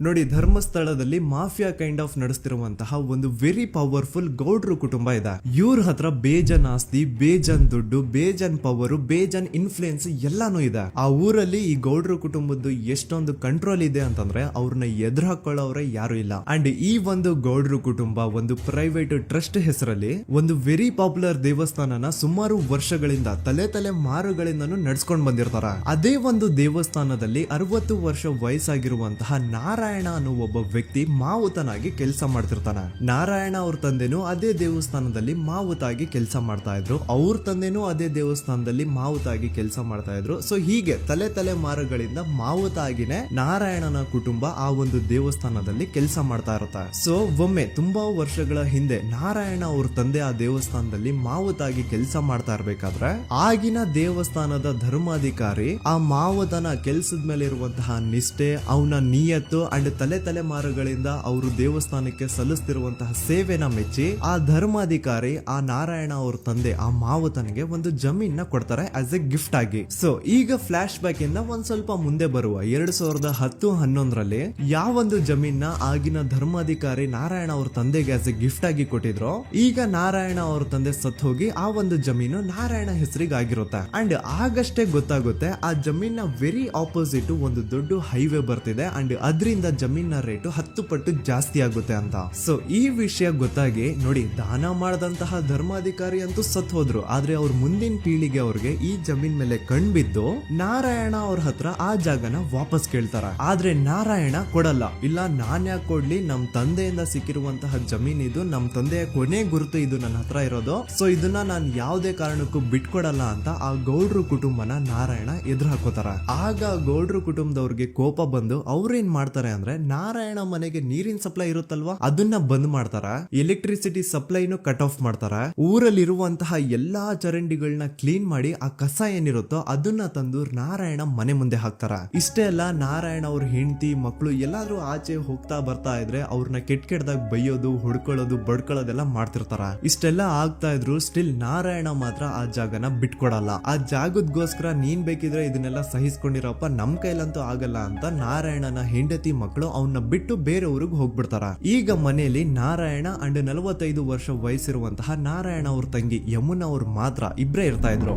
ನೋಡಿ, ಧರ್ಮಸ್ಥಳದಲ್ಲಿ ಮಾಫಿಯಾ ಕೈಂಡ್ ಆಫ್ ನಡೆಸ್ತಿರುವಂತಹ ಒಂದು ವೆರಿ ಪವರ್ಫುಲ್ ಗೌಡ್ರು ಕುಟುಂಬ ಇದೆ. ಇವ್ರ ಹತ್ರ ಬೇಜನ್ ಆಸ್ತಿ, ಬೇಜನ್ ದುಡ್ಡು, ಬೇಜನ್ ಪವರ್, ಬೇಜನ್ ಇನ್ಫ್ಲೂಯೆನ್ಸ್ ಎಲ್ಲಾನು ಇದೆ. ಆ ಊರಲ್ಲಿ ಈ ಗೌಡ್ರು ಕುಟುಂಬದ್ದು ಎಷ್ಟೊಂದು ಕಂಟ್ರೋಲ್ ಇದೆ ಅಂತಂದ್ರೆ ಅವ್ರನ್ನ ಎದುರು ಹಾಕೊಳ್ಳೋರೆ ಯಾರು ಇಲ್ಲ. ಅಂಡ್ ಈ ಒಂದು ಗೌಡ್ರು ಕುಟುಂಬ ಒಂದು ಪ್ರೈವೇಟ್ ಟ್ರಸ್ಟ್ ಹೆಸರಲ್ಲಿ ಒಂದು ವೆರಿ ಪಾಪ್ಯುಲರ್ ದೇವಸ್ಥಾನನ ಸುಮಾರು ವರ್ಷಗಳಿಂದ ತಲೆ ಮಾರುಗಳಿಂದನೂ ನಡ್ಸ್ಕೊಂಡ್ ಬಂದಿರ್ತಾರ. ಅದೇ ಒಂದು ದೇವಸ್ಥಾನದಲ್ಲಿ 60 ವರ್ಷ ವಯಸ್ಸಾಗಿರುವಂತಹ ನಾರಾಯಣ ಅನ್ನೋ ಒಬ್ಬ ವ್ಯಕ್ತಿ ಮಾವುತನಾಗಿ ಕೆಲಸ ಮಾಡ್ತಿರ್ತಾನೆ. ನಾರಾಯಣ ಅವ್ರ ತಂದೆನೂ ಅದೇ ದೇವಸ್ಥಾನದಲ್ಲಿ ಮಾವುತಾಗಿ ಕೆಲಸ ಮಾಡ್ತಾ ಇದ್ರು, ಅವ್ರ ತಂದೆನೂ ಅದೇ ದೇವಸ್ಥಾನದಲ್ಲಿ ಮಾವುತಾಗಿ ಕೆಲಸ ಮಾಡ್ತಾ ಇದ್ರು. ಸೊ ಹೀಗೆ ತಲೆ ಮಾರುಗಳಿಂದ ಮಾವುತಾಗಿನೇ ನಾರಾಯಣನ ಕುಟುಂಬ ಆ ಒಂದು ದೇವಸ್ಥಾನದಲ್ಲಿ ಕೆಲಸ ಮಾಡ್ತಾ ಇರುತ್ತೆ. ಸೊ ಒಮ್ಮೆ ತುಂಬಾ ವರ್ಷಗಳ ಹಿಂದೆ ನಾರಾಯಣ ಅವ್ರ ತಂದೆ ಆ ದೇವಸ್ಥಾನದಲ್ಲಿ ಮಾವುತಾಗಿ ಕೆಲಸ ಮಾಡ್ತಾ ಇರ್ಬೇಕಾದ್ರೆ ಆಗಿನ ದೇವಸ್ಥಾನದ ಧರ್ಮಾಧಿಕಾರಿ ಆ ಮಾವುತನ ಕೆಲ್ಸದ ಮೇಲೆ ಇರುವಂತಹ ನಿಷ್ಠೆ, ಅವನ ನಿಯತ್ತು ಅಂಡ್ ತಲೆಮಾರುಗಳಿಂದ ಅವರು ದೇವಸ್ಥಾನಕ್ಕೆ ಸಲ್ಲಿಸ್ತಿರುವಂತಹ ಸೇವೆನ ಮೆಚ್ಚಿ ಆ ಧರ್ಮಾಧಿಕಾರಿ ಆ ನಾರಾಯಣ ಅವ್ರ ತಂದೆ ಆ ಮಾವುತನಿಗೆ ಒಂದು ಜಮೀನ್ ಕೊಡ್ತಾರೆ ಆಸ್ ಎ ಗಿಫ್ಟ್ ಆಗಿ. ಸೊ ಈಗ ಫ್ಲಾಶ್ ಬ್ಯಾಕ್ ಇಂದ ಒಂದ್ ಸ್ವಲ್ಪ ಮುಂದೆ ಬರುವ 2010-11ರಲ್ಲಿ ಯಾವೊಂದು ಜಮೀನ್ ಆಗಿನ ಧರ್ಮಾಧಿಕಾರಿ ನಾರಾಯಣ ಅವ್ರ ತಂದೆಗೆ ಆಸ್ ಎ ಗಿಫ್ಟ್ ಆಗಿ ಕೊಟ್ಟಿದ್ರು, ಈಗ ನಾರಾಯಣ ಅವ್ರ ತಂದೆ ಸತ್ ಹೋಗಿ ಆ ಒಂದು ಜಮೀನು ನಾರಾಯಣ ಹೆಸರಿಗೆ ಆಗಿರುತ್ತೆ. ಅಂಡ್ ಆಗಷ್ಟೇ ಗೊತ್ತಾಗುತ್ತೆ ಆ ಜಮೀನ್ ವೆರಿ ಆಪೋಸಿಟ್ ಒಂದು ದೊಡ್ಡ ಹೈವೇ ಬರ್ತಿದೆ ಅಂಡ್ ಅದರಿಂದ ಜಮೀನ್ ರೇಟು 10 ಪಟ್ಟು ಜಾಸ್ತಿ ಆಗುತ್ತೆ ಅಂತ. ಸೊ ಈ ವಿಷಯ ಗೊತ್ತಾಗಿ ನೋಡಿ ದಾನ ಮಾಡದಂತಹ ಧರ್ಮಾಧಿಕಾರಿ ಅಂತೂ ಸತ್ ಹೋದ್ರು, ಆದ್ರೆ ಅವ್ರ ಮುಂದಿನ ಪೀಳಿಗೆ ಅವ್ರಿಗೆ ಈ ಜಮೀನ್ ಮೇಲೆ ಕಣ್ಬಿದ್ದು ನಾರಾಯಣ ಅವ್ರ ಹತ್ರ ಆ ಜಾಗನ ವಾಪಸ್ ಕೇಳ್ತಾರ. ಆದ್ರೆ ನಾರಾಯಣ ಕೊಡಲ್ಲ. ಇಲ್ಲ ನಾನ್ ಯಾಕೆ ಕೊಡ್ಲಿ, ನಮ್ ತಂದೆಯಿಂದ ಸಿಕ್ಕಿರುವಂತಹ ಜಮೀನ್ ಇದು, ನಮ್ ತಂದೆಯ ಕೊನೆ ಗುರುತು ಇದು ನನ್ನ ಹತ್ರ ಇರೋದು, ಸೊ ಇದನ್ನ ನಾನ್ ಯಾವುದೇ ಕಾರಣಕ್ಕೂ ಬಿಟ್ಕೊಡಲ್ಲ ಅಂತ ಆ ಗೌಡ್ರು ಕುಟುಂಬನ ನಾರಾಯಣ ಎದುರು ಹಾಕೋತಾರ. ಆಗ ಗೌಡ್ರು ಕುಟುಂಬದವ್ರಿಗೆ ಕೋಪ ಬಂದು ಅವ್ರೇನ್ ಮಾಡ್ತಾರೆ ಅಂದ್ರೆ ನಾರಾಯಣ ಮನೆಗೆ ನೀರಿನ ಸಪ್ಲೈ ಇರುತ್ತಲ್ವಾ ಅದನ್ನ ಬಂದ್ ಮಾಡ್ತಾರ, ಎಲೆಕ್ಟ್ರಿಸಿಟಿ ಸಪ್ಲೈನು ಕಟ್ ಆಫ್ ಮಾಡ್ತಾರ, ಊರಲ್ಲಿರುವಂತಹ ಎಲ್ಲಾ ಚರಂಡಿಗಳನ್ನ ಕ್ಲೀನ್ ಮಾಡಿ ಆ ಕಸ ಏನಿರುತ್ತೋ ಅದನ್ನ ತಂದು ನಾರಾಯಣ ಮನೆ ಮುಂದೆ ಹಾಕ್ತಾರ. ಇಷ್ಟೇ ಅಲ್ಲ, ನಾರಾಯಣ ಅವ್ರ ಹೆಂಡತಿ ಮಕ್ಕಳು ಎಲ್ಲಾದ್ರೂ ಆಚೆ ಹೋಗ್ತಾ ಬರ್ತಾ ಇದ್ರೆ ಅವ್ರನ್ನ ಕೆಟ್ಟದಾಗ ಬೈಯೋದು, ಹೊಡ್ಕೊಳ್ಳೋದು, ಬಡ್ಕೊಳ್ಳೋದೆಲ್ಲ ಮಾಡ್ತಿರ್ತಾರ. ಇಷ್ಟೆಲ್ಲ ಆಗ್ತಾ ಇದ್ರು ಸ್ಟಿಲ್ ನಾರಾಯಣ ಮಾತ್ರ ಆ ಜಾಗನ ಬಿಟ್ಕೊಡಲ್ಲ. ಆ ಜಾಗದ್ಗೋಸ್ಕರ ನೀನ್ ಬೇಕಿದ್ರೆ ಇದನ್ನೆಲ್ಲ ಸಹಿಸ್ಕೊಂಡಿರಪ್ಪ, ನಮ್ ಕೈಲಂತೂ ಆಗಲ್ಲ ಅಂತ ನಾರಾಯಣನ ಹೆಂಡತಿ ಮಕ್ಕಳು ಅವನ್ನ ಬಿಟ್ಟು ಬೇರೆ ಊರಿಗೆ ಹೋಗ್ಬಿಡ್ತಾರ. ಈಗ ಮನೆಯಲ್ಲಿ ನಾರಾಯಣ ಅಂಡ್ 45 ವರ್ಷ ವಯಸ್ಸಿರುವಂತಹ ನಾರಾಯಣ ಅವ್ರ ತಂಗಿ ಯಮುನಾ ಅವ್ರು ಮಾತ್ರ ಇಬ್ರೇ ಇರ್ತಾ ಇದ್ರು.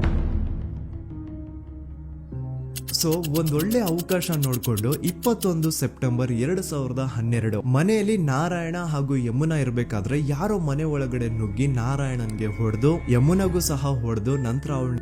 ಸೊ ಒಂದೊಳ್ಳೆ ಅವಕಾಶ ನೋಡ್ಕೊಂಡು 21 ಸೆಪ್ಟೆಂಬರ್ 2012 ಮನೆಯಲ್ಲಿ ನಾರಾಯಣ ಹಾಗೂ ಯಮುನಾ ಇರ್ಬೇಕಾದ್ರೆ ಯಾರೋ ಮನೆ ಒಳಗಡೆ ನುಗ್ಗಿ ನಾರಾಯಣನ್ಗೆ ಹೊಡೆದು ಯಮುನಾಗೂ ಸಹ ಹೊಡೆದು ನಂತರ ಅವಳು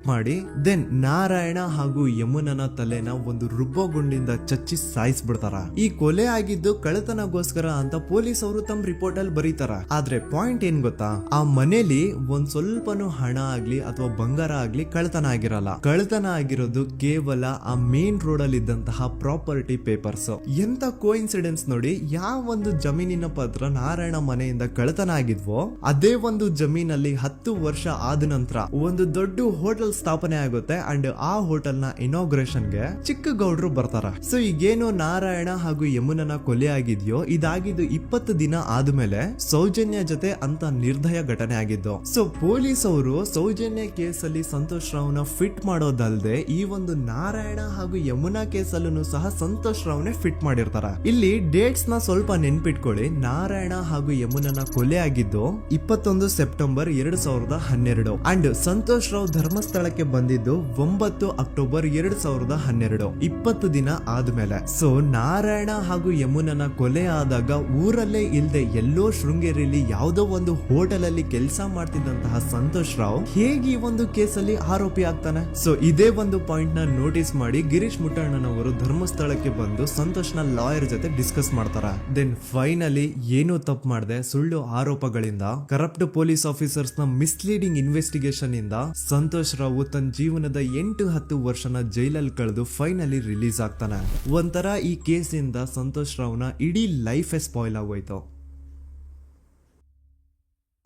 ಮಾಡಿ ದೆನ್ ನಾರಾಯಣ ಹಾಗೂ ಯಮುನನ ತಲೆನ ಒಂದು ರುಬ್ಬಗುಂಡಿಂದ ಚಚ್ಚಿ ಸಾಯಿಸ್ಬಿಡ್ತಾರ. ಈ ಕೊಲೆ ಆಗಿದ್ದು ಕಳ್ಳತನಗೋಸ್ಕರ ಅಂತ ಪೊಲೀಸ್ ಅವರು ತಮ್ಮ ರಿಪೋರ್ಟ್ ಅಲ್ಲಿ ಬರೀತಾರ. ಆದ್ರೆ ಪಾಯಿಂಟ್ ಏನ್ ಗೊತ್ತಾ, ಆ ಮನೇಲಿ ಒಂದ್ ಸ್ವಲ್ಪನೂ ಹಣ ಆಗ್ಲಿ ಅಥವಾ ಬಂಗಾರ ಆಗ್ಲಿ ಕಳ್ಳತನ ಆಗಿರಲ್ಲ. ಕಳ್ಳತನ ಆಗಿರೋದು ಕೇವಲ ಆ ಮೇನ್ ರೋಡ್ ಅಲ್ಲಿ ಇದ್ದಂತಹ ಪ್ರಾಪರ್ಟಿ ಪೇಪರ್ಸ್. ಎಂತ ಕೋಇನ್ಸಿಡೆನ್ಸ್ ನೋಡಿ, ಯಾವ ಒಂದು ಜಮೀನಿನ ಪತ್ರ ನಾರಾಯಣ ಮನೆಯಿಂದ ಕಳ್ಳತನ ಆಗಿದ್ವೋ ಅದೇ ಒಂದು ಜಮೀನಲ್ಲಿ 10 ವರ್ಷ ಆದ ನಂತರ ಒಂದು ದೊಡ್ಡ ಹೋಟೆಲ್ ಸ್ಥಾಪನೆ ಆಗುತ್ತೆ ಅಂಡ್ ಆ ಹೋಟೆಲ್ ನ ಇನಾಗ್ರೇಷನ್ ಗೆ ಚಿಕ್ಕ ಗೌಡ್ರು ಬರ್ತಾರ. ಸೊ ಈಗೇನು ನಾರಾಯಣ ಹಾಗೂ ಯಮುನನ ಕೊಲೆ ಆಗಿದ್ಯೋ ಇದಾಗಿದ್ದು 20 ದಿನ ಆದ್ಮೇಲೆ ಸೌಜನ್ಯ ಜೊತೆ ಅಂತ ನಿರ್ದಯ ಘಟನೆ ಆಗಿದ್ದು. ಸೊ ಪೊಲೀಸ್ ಅವರು ಸೌಜನ್ಯ ಕೇಸಲ್ಲಿ ಸಂತೋಷ್ ರಾವ್ನ ಫಿಟ್ ಮಾಡೋದಲ್ದೆ ಈ ಒಂದು ನಾರಾಯಣ ಹಾಗೂ ಯಮುನಾ ಕೇಸಲ್ಲೂ ಸಹ ಸಂತೋಷ್ ರಾವ್ನೆ ಫಿಟ್ ಮಾಡಿರ್ತಾರ. ಇಲ್ಲಿ ಡೇಟ್ಸ್ ನ ಸ್ವಲ್ಪ ನೆನ್ಪಿಟ್ಕೊಳ್ಳಿ. ನಾರಾಯಣ ಹಾಗೂ ಯಮುನನ ಕೊಲೆ ಆಗಿದ್ದು 21 ಸೆಪ್ಟೆಂಬರ್ 2012 ಅಂಡ್ ಸಂತೋಷ್ ರಾವ್ ಧರ್ಮಸ್ಥಳ ಬಂದಿದ್ದು 9 ಅಕ್ಟೋಬರ್ 2012, 20 ದಿನ ಆದ್ಮೇಲೆ. ಸೊ ನಾರಾಯಣ ಹಾಗೂ ಯಮುನನ ಕೊಲೆ ಆದಾಗ ಊರಲ್ಲೇ ಇಲ್ದೆ ಎಲ್ಲೋ ಶೃಂಗೇರಿಯಲ್ಲಿ ಯಾವುದೋ ಒಂದು ಹೋಟೆಲ್ ಅಲ್ಲಿ ಕೆಲಸ ಮಾಡ್ತಿದ್ದಂತಹ ಸಂತೋಷ್ ರಾವ್ ಹೇಗೆ ಈ ಒಂದು ಕೇಸಲ್ಲಿ ಆರೋಪಿ ಆಗ್ತಾನೆ? ಸೊ ಇದೇ ಒಂದು ಪಾಯಿಂಟ್ ನ ನೋಟಿಸ್ ಮಾಡಿ ಗಿರೀಶ್ ಮುಟ್ಟಣ್ಣನವರು ಧರ್ಮಸ್ಥಳಕ್ಕೆ ಬಂದು ಸಂತೋಷ್ ನ ಲಾಯರ್ ಜೊತೆ ಡಿಸ್ಕಸ್ ಮಾಡ್ತಾರ. ದೆನ್ ಫೈನಲಿ ಏನೋ ತಪ್ಪು ಮಾಡದೆ ಸುಳ್ಳು ಆರೋಪಗಳಿಂದ ಕರಪ್ಟ್ ಪೊಲೀಸ್ ಆಫೀಸರ್ಸ್ ನ ಮಿಸ್ಲೀಡಿಂಗ್ ಇನ್ವೆಸ್ಟಿಗೇಷನ್ ಇಂದ ಸಂತೋಷ್ ರಾವ್ ತನ್ನ ಜೀವನದ 8-10 ವರ್ಷನ ಜೈಲಲ್ಲಿ ಕಳೆದು ಫೈನಲಿ ರಿಲೀಸ್ ಆಗ್ತಾನೆ. ಒಂಥರ ಈ ಕೇಸಿಂದ ಸಂತೋಷ್ ರಾವ್ನ ಇಡೀ ಲೈಫ್ ಸ್ಪಾಯ್ಲ್ ಆಗೋಯ್ತು.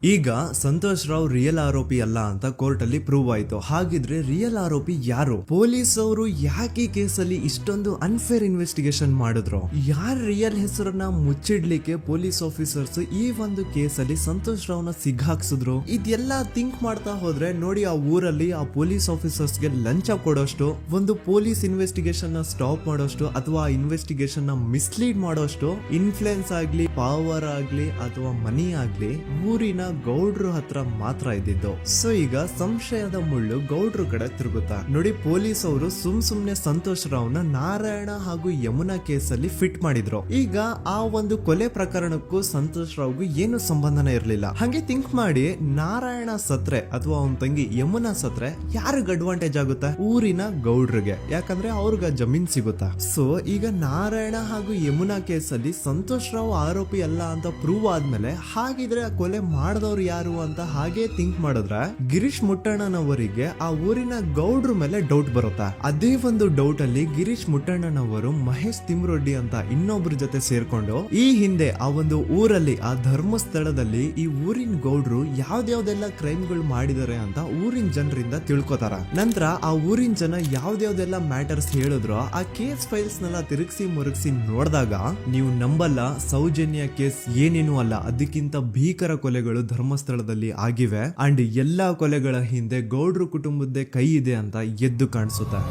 ಈಗ ಸಂತೋಷ್ ರಾವ್ ರಿಯಲ್ ಆರೋಪಿ ಅಲ್ಲ ಅಂತ ಕೋರ್ಟ್ ಅಲ್ಲಿ ಪ್ರೂವ್ ಆಯ್ತು. ಹಾಗಿದ್ರೆ ರಿಯಲ್ ಆರೋಪಿ ಯಾರು? ಪೊಲೀಸ್ ಅವರು ಯಾಕೆ ಕೇಸಲ್ಲಿ ಇಷ್ಟೊಂದು ಅನ್ಫೇರ್ ಇನ್ವೆಸ್ಟಿಗೇಷನ್ ಮಾಡಿದ್ರು? ಯಾರ ರಿಯಲ್ ಹೆಸರನ್ನ ಮುಚ್ಚಿಡ್ಲಿಕ್ಕೆ ಪೊಲೀಸ್ ಆಫೀಸರ್ಸ್ ಈ ಒಂದು ಕೇಸಲ್ಲಿ ಸಂತೋಷ್ ರಾವ್ನ ಸಿಗ್ಹಾಕ್ಸಿದ್ರು? ಇದೆಲ್ಲ ಥಿಂಕ್ ಮಾಡ್ತಾ ಹೋದ್ರೆ ನೋಡಿ ಆ ಊರಲ್ಲಿ ಆ ಪೊಲೀಸ್ ಆಫೀಸರ್ಸ್ಗೆ ಲಂಚ ಕೊಡೋಷ್ಟು, ಒಂದು ಪೊಲೀಸ್ ಇನ್ವೆಸ್ಟಿಗೇಷನ್ ನ ಸ್ಟಾಪ್ ಮಾಡೋಷ್ಟು ಅಥವಾ ಇನ್ವೆಸ್ಟಿಗೇಷನ್ ನ ಮಿಸ್ಲೀಡ್ ಮಾಡೋಷ್ಟು ಇನ್ಫ್ಲೂಯೆನ್ಸ್ ಆಗ್ಲಿ, ಪವರ್ ಆಗ್ಲಿ ಅಥವಾ ಮನಿ ಆಗ್ಲಿ ಊರಿನ ಗೌಡ್ರು ಹತ್ರ ಮಾತ್ರ ಇದ್ದಿದ್ದು. ಸೊ ಈಗ ಸಂಶಯದ ಮುಳ್ಳು ಗೌಡ್ರು ಕಡೆ ತಿರುಗುತ್ತಾ ನೋಡಿ. ಪೊಲೀಸ್ ಅವರು ಸುಮ್ನೆ ಸಂತೋಷ್ ರಾವ್ನ ನಾರಾಯಣ ಹಾಗೂ ಯಮುನಾ ಕೇಸಲ್ಲಿ ಫಿಟ್ ಮಾಡಿದ್ರು. ಈಗ ಆ ಒಂದು ಕೊಲೆ ಪ್ರಕರಣಕ್ಕೂ ಸಂತೋಷ್ ರಾವ್ಗೂ ಏನು ಸಂಬಂಧನೇ ಇರ್ಲಿಲ್ಲ. ಹಂಗೆ ಥಿಂಕ್ ಮಾಡಿ ನಾರಾಯಣ ಸತ್ರೆ ಅಥವಾ ಅವನ ತಂಗಿ ಯಮುನಾ ಸತ್ರೆ ಯಾರಿಗ ಅಡ್ವಾಂಟೇಜ್ ಆಗುತ್ತೆ? ಊರಿನ ಗೌಡ್ರಿಗೆ, ಯಾಕಂದ್ರೆ ಅವ್ರಿಗ ಜಮೀನ್ ಸಿಗುತ್ತಾ. ಸೊ ಈಗ ನಾರಾಯಣ ಹಾಗೂ ಯಮುನಾ ಕೇಸಲ್ಲಿ ಸಂತೋಷ್ ರಾವ್ ಆರೋಪಿ ಅಲ್ಲ ಅಂತ ಪ್ರೂವ್ ಆದ್ಮೇಲೆ ಹಾಗಿದ್ರೆ ಆ ಕೊಲೆ ಮಾಡ್ದವ್ರು ಯಾರು ಅಂತ ಹಾಗೆ ಥಿಂಕ್ ಮಾಡಿದ್ರೆ ಗಿರೀಶ್ ಮುಟ್ಟಣ್ಣನವರಿಗೆ ಆ ಊರಿನ ಗೌಡ್ರ ಮೇಲೆ ಡೌಟ್ ಬರುತ್ತೆ. ಅದೇ ಒಂದು ಡೌಟ್ ಅಲ್ಲಿ ಗಿರೀಶ್ ಮುಟ್ಟಣ್ಣನವರು ಮಹೇಶ್ ತಿಮ್ರೊಡ್ಡಿ ಅಂತ ಇನ್ನೊಬ್ರ ಜೊತೆ ಸೇರ್ಕೊಂಡು ಈ ಹಿಂದೆ ಆ ಒಂದು ಊರಲ್ಲಿ ಆ ಧರ್ಮಸ್ಥಳದಲ್ಲಿ ಈ ಊರಿನ ಗೌಡ್ರು ಯಾವ್ದಾವ್ದೆಲ್ಲ ಕ್ರೈಮ್ಗಳು ಮಾಡಿದಾರೆ ಅಂತ ಊರಿನ ಜನರಿಂದ ತಿಳ್ಕೊತಾರ. ನಂತರ ಆ ಊರಿನ ಜನ ಯಾವ್ದಾವ್ದೆಲ್ಲ ಮ್ಯಾಟರ್ಸ್ ಹೇಳಿದ್ರು ಆ ಕೇಸ್ ಫೈಲ್ಸ್ ನೆಲ್ಲ ತಿರುಗಿಸಿ ಮುರುಗಿಸಿ ನೋಡಿದಾಗ ನೀವು ನಂಬಲ್ಲ, ಸೌಜನ್ಯ ಕೇಸ್ ಏನೇನು ಅಲ್ಲ, ಅದಕ್ಕಿಂತ ಭೀಕರ ಕೊಲೆಗಳು ಧರ್ಮಸ್ಥಳದಲ್ಲಿ ಆಗಿವೆ ಅಂಡ್ ಎಲ್ಲಾ ಕೊಲೆಗಳ ಹಿಂದೆ ಗೌಡ್ರು ಕುಟುಂಬದ್ದೇ ಕೈ ಇದೆ ಅಂತ ಎದ್ದು ಕಾಣಿಸುತ್ತೆ.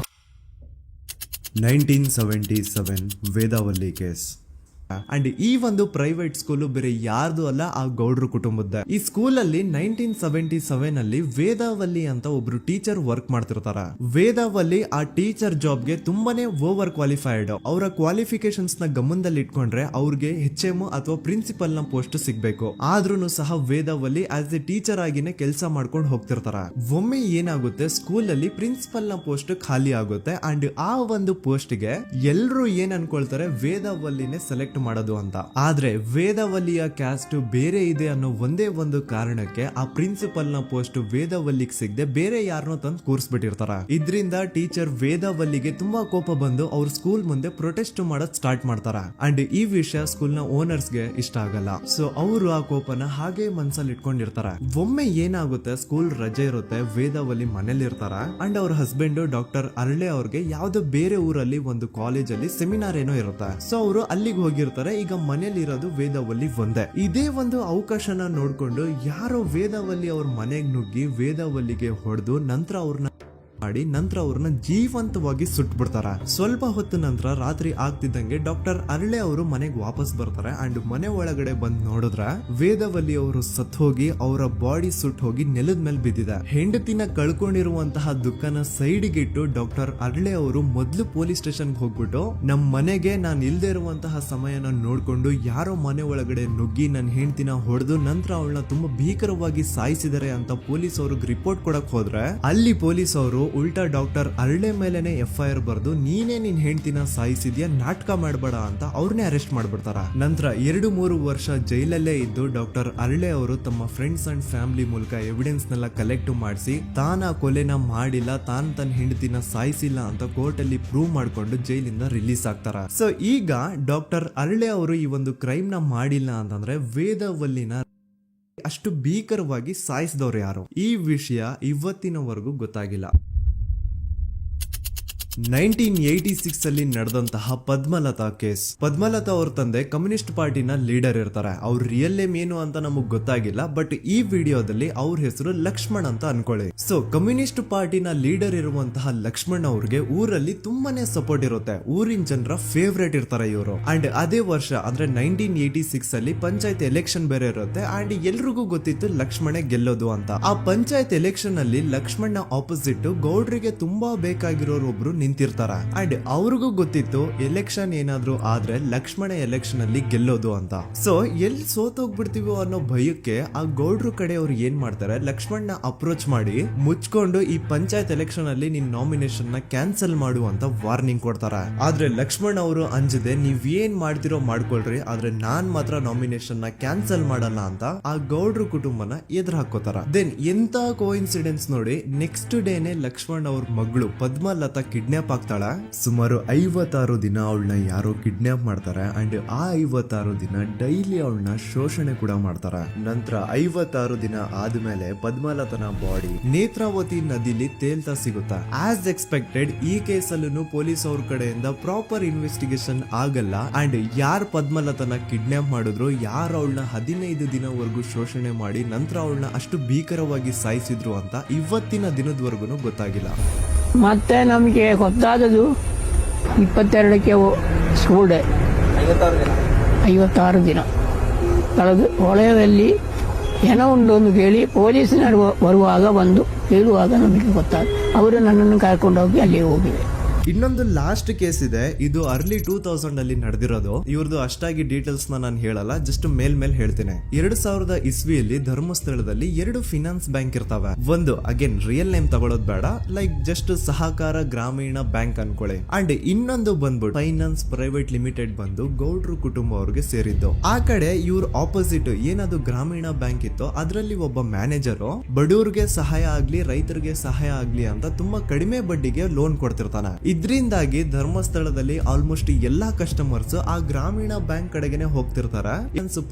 1977 ವೇದಾವಲ್ಲಿ ಕೇಸ್. ಅಂಡ್ ಈ ಒಂದು ಪ್ರೈವೇಟ್ ಸ್ಕೂಲು ಬೇರೆ ಯಾರ್ದು ಅಲ್ಲ, ಆ ಗೌಡ್ರು ಕುಟುಂಬದ. ಈ ಸ್ಕೂಲ್ ಅಲ್ಲಿ 1977 ಅಲ್ಲಿ ವೇದಾವಲ್ಲಿ ಅಂತ ಒಬ್ರು ಟೀಚರ್ ವರ್ಕ್ ಮಾಡ್ತಿರ್ತಾರ. ವೇದಾವಲ್ಲಿ ಆ ಟೀಚರ್ ಜಾಬ್ಗೆ ತುಂಬಾನೇ ಓವರ್ ಕ್ವಾಲಿಫೈಡ್. ಅವರ ಕ್ವಾಲಿಫಿಕೇಶನ್ಸ್ ನ ಗಮನದಲ್ಲಿ ಇಟ್ಕೊಂಡ್ರೆ ಅವ್ರಿಗೆ HM ಅಥವಾ ಪ್ರಿನ್ಸಿಪಲ್ ನ ಪೋಸ್ಟ್ ಸಿಗ್ಬೇಕು. ಆದ್ರೂ ಸಹ ವೇದಾವಲ್ಲಿ ಆಸ್ ಎ ಟೀಚರ್ ಆಗಿನೇ ಕೆಲಸ ಮಾಡ್ಕೊಂಡು ಹೋಗ್ತಿರ್ತಾರ. ಒಮ್ಮೆ ಏನಾಗುತ್ತೆ, ಸ್ಕೂಲ್ ಅಲ್ಲಿ ಪ್ರಿನ್ಸಿಪಲ್ ನ ಪೋಸ್ಟ್ ಖಾಲಿ ಆಗುತ್ತೆ ಅಂಡ್ ಆ ಒಂದು ಪೋಸ್ಟ್ ಗೆ ಎಲ್ರು ಏನ್ ಅನ್ಕೊಳ್ತಾರೆ, ವೇದಾವಲ್ಲಿನೇ ಸೆಲೆಕ್ಟ್ ಮಾಡೋದು ಅಂತ. ಆದ್ರೆ ವೇದಾವಲ್ಲಿಯ ಕ್ಯಾಸ್ಟ್ ಬೇರೆ ಇದೆ ಅನ್ನೋ ಒಂದೇ ಒಂದು ಕಾರಣಕ್ಕೆ ಆ ಪ್ರಿನ್ಸಿಪಲ್ ನ ಪೋಸ್ಟ್ ವೇದಾವಲ್ಲಿಗೆ ಸಿಗದೆ ಬೇರೆ ಯಾರನ್ನೋ ತಂದು ಕೂರಿಸ್ಬಿಟ್ಟಿರ್ತಾರ. ಇದರಿಂದ ಟೀಚರ್ ವೇದಾವಲ್ಲಿಗೆ ತುಂಬಾ ಕೋಪ ಬಂದು ಅವ್ರ ಸ್ಕೂಲ್ ಮುಂದೆ ಪ್ರೊಟೆಸ್ಟ್ ಮಾಡೋದ್ ಸ್ಟಾರ್ಟ್ ಮಾಡ್ತಾರ. ಅಂಡ್ ಈ ವಿಷಯ ಸ್ಕೂಲ್ ನ ಓನರ್ಸ್ ಗೆ ಇಷ್ಟ ಆಗಲ್ಲ. ಸೊ ಅವರು ಆ ಕೋಪನ ಹಾಗೆ ಮನ್ಸಲ್ಲಿ ಇಟ್ಕೊಂಡಿರ್ತಾರ. ಒಮ್ಮೆ ಏನಾಗುತ್ತೆ, ಸ್ಕೂಲ್ ರಜೆ ಇರುತ್ತೆ, ವೇದಾವಲ್ಲಿ ಮನೇಲಿ ಇರ್ತಾರ ಅಂಡ್ ಅವ್ರ ಹಸ್ಬೆಂಡ್ ಡಾಕ್ಟರ್ ಅರಳೆ ಅವ್ರಿಗೆ ಯಾವ್ದೋ ಬೇರೆ ಊರಲ್ಲಿ ಒಂದು ಕಾಲೇಜ್ ಅಲ್ಲಿ ಸೆಮಿನಾರ್ ಏನೋ ಇರುತ್ತೆ. ಸೊ ಅವರು ಅಲ್ಲಿಗೆ ಹೋಗಿರ್ತಾರೆ. ಈಗ ಮನೇಲಿ ಇರೋದು ವೇದಾವಲ್ಲಿ ಒಂದೇ. ಇದೇ ಒಂದು ಅವಕಾಶನ ನೋಡ್ಕೊಂಡು ಯಾರೋ ವೇದಾವಲ್ಲಿ ಅವ್ರ ಮನೆಗೆ ನುಗ್ಗಿ ವೇದಾವಲ್ಲಿಗೆ ಹೊಡೆದು ನಂತರ ಅವ್ರನ್ನ ಜೀವಂತವಾಗಿ ಸುಟ್ಬಿಡ್ತಾರ. ಸ್ವಲ್ಪ ಹೊತ್ತು ನಂತರ ರಾತ್ರಿ ಆಗ್ತಿದ್ದಂಗೆ ಡಾಕ್ಟರ್ ಅರಳೆ ಅವರು ಮನೆಗೆ ವಾಪಸ್ ಬರ್ತಾರೆ ಅಂಡ್ ಮನೆ ಒಳಗಡೆ ಬಂದ್ ನೋಡಿದ್ರೆ ವೇದಾವಲ್ಲಿ ಅವರು ಸತ್ ಹೋಗಿ ಅವರ ಬಾಡಿ ಸುಟ್ ಹೋಗಿ ನೆಲದ ಮೇಲೆ ಬಿದ್ದಿದೆ. ಹೆಂಡತಿನ ಕಳ್ಕೊಂಡಿರುವಂತಹ ದುಃಖನ ಸೈಡ್ಗೆ ಇಟ್ಟು ಡಾಕ್ಟರ್ ಅರಳೆ ಅವರು ಮೊದ್ಲು ಪೊಲೀಸ್ ಸ್ಟೇಷನ್ ಹೋಗ್ಬಿಟ್ಟು ನಮ್ ಮನೆಗೆ ನಾನು ಇಲ್ದೇ ಇರುವಂತಹ ಸಮಯನ ನೋಡ್ಕೊಂಡು ಯಾರೋ ಮನೆ ಒಳಗಡೆ ನುಗ್ಗಿ ನನ್ನ ಹೆಂಡತಿನ ಹೊಡೆದು ನಂತರ ಅವಳನ್ನ ತುಂಬಾ ಭೀಕರವಾಗಿ ಸಾಯಿಸಿದರೆ ಅಂತ ಪೊಲೀಸ್ ಅವ್ರಿಗೆ ರಿಪೋರ್ಟ್ ಕೊಡಕ್ ಹೋದ್ರೆ ಅಲ್ಲಿ ಪೊಲೀಸ್ ಅವರು ಉಲ್ಟಾ ಡಾಕ್ಟರ್ ಅರಳೆ ಮೇಲೆನೆ FIR ಬರ್ದು ನೀನೇ ನಿನ್ ಹೆಂಡತಿನ ಸಾಯಿಸಿದ್ಯಾ, ನಾಟಕ ಮಾಡಬೇಡ ಅಂತ ಅವ್ರನ್ನೇ ಅರೆಸ್ಟ್ ಮಾಡ್ಬಿಡ್ತಾರ. ನಂತರ 2-3 ವರ್ಷ ಜೈಲಲ್ಲೇ ಇದ್ದು ಡಾಕ್ಟರ್ ಅರಳೆ ಅವರು ತಮ್ಮ ಫ್ರೆಂಡ್ಸ್ ಅಂಡ್ ಫ್ಯಾಮಿಲಿ ಮೂಲಕ ಎವಿಡೆನ್ಸ್ ನೆಲ್ಲ ಕಲೆಕ್ಟ್ ಮಾಡಿಸಿ ತಾನ ಕೊಲೆನ ಮಾಡಿಲ್ಲ, ತಾನ್ ತನ್ನ ಹೆಂಡತಿನ ಸಾಯಿಸಿಲ್ಲ ಅಂತ ಕೋರ್ಟ್ ಅಲ್ಲಿ ಪ್ರೂವ್ ಮಾಡ್ಕೊಂಡು ಜೈಲಿಂದ ರಿಲೀಸ್ ಆಗ್ತಾರ. ಸೊ ಈಗ ಡಾಕ್ಟರ್ ಅರಳೆ ಅವರು ಈ ಒಂದು ಕ್ರೈಮ್ ನ ಮಾಡಿಲ್ಲ ಅಂತಂದ್ರೆ ವೇದಾವಲ್ಲಿನ ಅಷ್ಟು ಭೀಕರವಾಗಿ ಸಾಯಿಸಿದವ್ರು ಯಾರು, ಈ ವಿಷಯ ಇವತ್ತಿನವರೆಗೂ ಗೊತ್ತಾಗಿಲ್ಲ. 1986 ಅಲ್ಲಿ ನಡೆದಂತಹ ಪದ್ಮಲತಾ ಕೇಸ್. ಪದ್ಮಲತಾ ಅವ್ರ ತಂದೆ ಕಮ್ಯುನಿಸ್ಟ್ ಪಾರ್ಟಿನ ಲೀಡರ್ ಇರ್ತಾರೆ. ಅವ್ರ ರಿಯಲ್ ನೇಮ್ ಏನು ಅಂತ ನಮಗ್ ಗೊತ್ತಾಗಿಲ್ಲ, ಬಟ್ ಈ ವಿಡಿಯೋದಲ್ಲಿ ಅವ್ರ ಹೆಸರು ಲಕ್ಷ್ಮಣ್ ಅಂತ ಅನ್ಕೊಳ್ಳಿ. ಸೊ ಕಮ್ಯುನಿಸ್ಟ್ ಪಾರ್ಟಿನ ಲೀಡರ್ ಇರುವಂತಹ ಲಕ್ಷ್ಮಣ್ ಅವ್ರಿಗೆ ಊರಲ್ಲಿ ತುಂಬಾನೇ ಸಪೋರ್ಟ್ ಇರುತ್ತೆ, ಊರಿನ ಜನರ ಫೇವ್ರೇಟ್ ಇರ್ತಾರೆ ಇವರು. ಅಂಡ್ ಅದೇ ವರ್ಷ ಅಂದ್ರೆ 1986 ಅಲ್ಲಿ ಪಂಚಾಯತ್ ಎಲೆಕ್ಷನ್ ಬೇರೆ ಇರುತ್ತೆ ಅಂಡ್ ಎಲ್ರಿಗೂ ಗೊತ್ತಿತ್ತು ಲಕ್ಷ್ಮಣೆ ಗೆಲ್ಲೋದು ಅಂತ. ಆ ಪಂಚಾಯತ್ ಎಲೆಕ್ಷನ್ ಅಲ್ಲಿ ಲಕ್ಷ್ಮಣ್ನ ಆಪೋಸಿಟ್ ಗೌಡ್ರಿಗೆ ತುಂಬಾ ಬೇಕಾಗಿರೋರು ಒಬ್ರು ನಿಂತಿರ್ತಾರ ಅಂಡ್ ಅವ್ರಿಗೂ ಗೊತ್ತಿತ್ತು ಎಲೆಕ್ಷನ್ ಏನಾದ್ರು ಆದ್ರೆ ಲಕ್ಷ್ಮಣ ಎಲೆಕ್ಷನ್ ಅಲ್ಲಿ ಗೆಲ್ಲೋದು ಅಂತ. ಸೊ ಎಲ್ಲಿ ಸೋತೋಗ್ಬಿಡ್ತೀವೋ ಅನ್ನೋ ಭಯಕ್ಕೆ ಆ ಗೌಡ್ರು ಕಡೆ ಅವ್ರು ಏನ್ ಮಾಡ್ತಾರೆ, ಲಕ್ಷ್ಮಣ್ನ ಅಪ್ರೋಚ್ ಮಾಡಿ ಮುಚ್ಕೊಂಡು ಈ ಪಂಚಾಯತ್ ಎಲೆಕ್ಷನ್ ಅಲ್ಲಿ ನಿನ್ ನಾಮಿನೇಷನ್ ನ ಕ್ಯಾನ್ಸಲ್ ಮಾಡು ಅಂತ ವಾರ್ನಿಂಗ್ ಕೊಡ್ತಾರ. ಆದ್ರೆ ಲಕ್ಷ್ಮಣ್ ಅವರು ಅಂಜದೆ ನೀವ್ ಏನ್ ಮಾಡ್ತಿರೋ ಮಾಡ್ಕೊಳ್ರಿ, ಆದ್ರೆ ನಾನ್ ಮಾತ್ರ ನಾಮಿನೇಷನ್ ನ ಕ್ಯಾನ್ಸಲ್ ಮಾಡಲ್ಲ ಅಂತ ಆ ಗೌಡ್ರು ಕುಟುಂಬನ ಎದುರು ಹಾಕೋತಾರ. ದೆನ್ ಎಂತ ಕೋಇನ್ಸಿಡೆನ್ಸ್ ನೋಡಿ, ನೆಕ್ಸ್ಟ್ ಡೇನೆ ಲಕ್ಷ್ಮಣ್ ಅವ್ರ ಮಗಳು ಪದ್ಮಲತಾ ಕಿಡ್ನಾಪ್ ಆಗ್ತಾಳ. ಸುಮಾರು 56 ದಿನ ಅವಳನ್ನ ಯಾರೋ ಕಿಡ್ನಾಪ್ ಮಾಡ್ತಾರೆ ಅಂಡ್ ಆ 56 ದಿನ ಡೈಲಿ ಅವಳನ್ನ ಶೋಷಣೆ ಕೂಡ ಮಾಡ್ತಾರ. ನಂತರ 56 ದಿನ ಆದ್ಮೇಲೆ ಪದ್ಮಲತನ ಬಾಡಿ ನೇತ್ರಾವತಿ ನದಿಲಿ ತೇಲ್ತಾ ಸಿಗುತ್ತಾ. ಆಸ್ ಎಕ್ಸ್ಪೆಕ್ಟೆಡ್ ಈ ಕೇಸಲ್ಲೂ ಪೊಲೀಸ್ ಅವ್ರ ಕಡೆಯಿಂದ ಪ್ರಾಪರ್ ಇನ್ವೆಸ್ಟಿಗೇಷನ್ ಆಗಲ್ಲ ಅಂಡ್ ಯಾರ್ ಪದ್ಮಲತನ ಕಿಡ್ನಾಪ್ ಮಾಡಿದ್ರು, ಯಾರು ಅವಳನ್ನ 15 ದಿನವರೆಗೂ ಶೋಷಣೆ ಮಾಡಿ ನಂತರ ಅವಳನ್ನ ಅಷ್ಟು ಭೀಕರವಾಗಿ ಸಾಯಿಸಿದ್ರು ಅಂತ ಇವತ್ತಿನ ದಿನದವರೆಗೂ ಗೊತ್ತಾಗಿಲ್ಲ. ಮತ್ತೆ ನಮಗೆ ಗೊತ್ತಾದದು 22ಕ್ಕೆ ಸ್ಕೂಲ್ ಡೇ 56 ದಿನ ಕಳೆದು ಹೊಳೆಯಲ್ಲಿ ಏನೋ ಒಂದು ಕೇಳಿ ಪೊಲೀಸಿನರು ಬರುವಾಗ ಬಂದು ಹೇಳುವಾಗ ನಮಗೆ ಗೊತ್ತಾದ. ಅವರು ನನ್ನನ್ನು ಕರ್ಕೊಂಡು ಹೋಗಿ ಅಲ್ಲಿ ಹೋಗಿವೆ. ಇನ್ನೊಂದು ಲಾಸ್ಟ್ ಕೇಸ್ ಇದೆ, ಇದು ಅರ್ಲಿ 2000 ಅಲ್ಲಿ ನಡೆದಿರೋದು. ಇವ್ರದ್ದು ಅಷ್ಟಾಗಿ ಡೀಟೇಲ್ಸ್ ನಾನು ಹೇಳಲ್ಲ, ಜಸ್ಟ್ ಮೇಲ್ ಹೇಳ್ತೇನೆ. 2000 ಇಸ್ವಿಯಲ್ಲಿ ಧರ್ಮಸ್ಥಳದಲ್ಲಿ 2 ಫಿನಾನ್ಸ್ ಬ್ಯಾಂಕ್ ಇರ್ತಾವೆ. ಒಂದು ಅಗೇನ್ ರಿಯಲ್ ನೇಮ್ ತಗೊಳ್ಳೋದು ಬೇಡ, ಲೈಕ್ ಜಸ್ಟ್ ಸಹಕಾರ ಗ್ರಾಮೀಣ ಬ್ಯಾಂಕ್ ಅನ್ಕೊಳ್ಳಿ. ಅಂಡ್ ಇನ್ನೊಂದು ಬಂದ್ಬಿಟ್ಟು ಫೈನಾನ್ಸ್ ಪ್ರೈವೇಟ್ ಲಿಮಿಟೆಡ್ ಬಂದು ಗೌಡ್ರು ಕುಟುಂಬ ಅವ್ರಿಗೆ ಸೇರಿದ್ದು. ಆ ಕಡೆ ಇವ್ರ ಆಪೋಸಿಟ್ ಏನದು ಗ್ರಾಮೀಣ ಬ್ಯಾಂಕ್ ಇತ್ತು, ಅದರಲ್ಲಿ ಒಬ್ಬ ಮ್ಯಾನೇಜರು ಬಡವ್ರಿಗೆ ಸಹಾಯ ಆಗ್ಲಿ ರೈತರಿಗೆ ಸಹಾಯ ಆಗ್ಲಿ ಅಂತ ತುಂಬಾ ಕಡಿಮೆ ಬಡ್ಡಿಗೆ ಲೋನ್ ಕೊಡ್ತಿರ್ತಾನೆ. ಇದ್ರಿಂದಾಗಿ ಧರ್ಮಸ್ಥಳದಲ್ಲಿ ಆಲ್ಮೋಸ್ಟ್ ಎಲ್ಲಾ ಕಸ್ಟಮರ್ಸ್ ಆ ಗ್ರಾಮೀಣ ಬ್ಯಾಂಕ್ ಕಡೆಗೆ ಹೋಗ್ತಿರ್ತಾರ,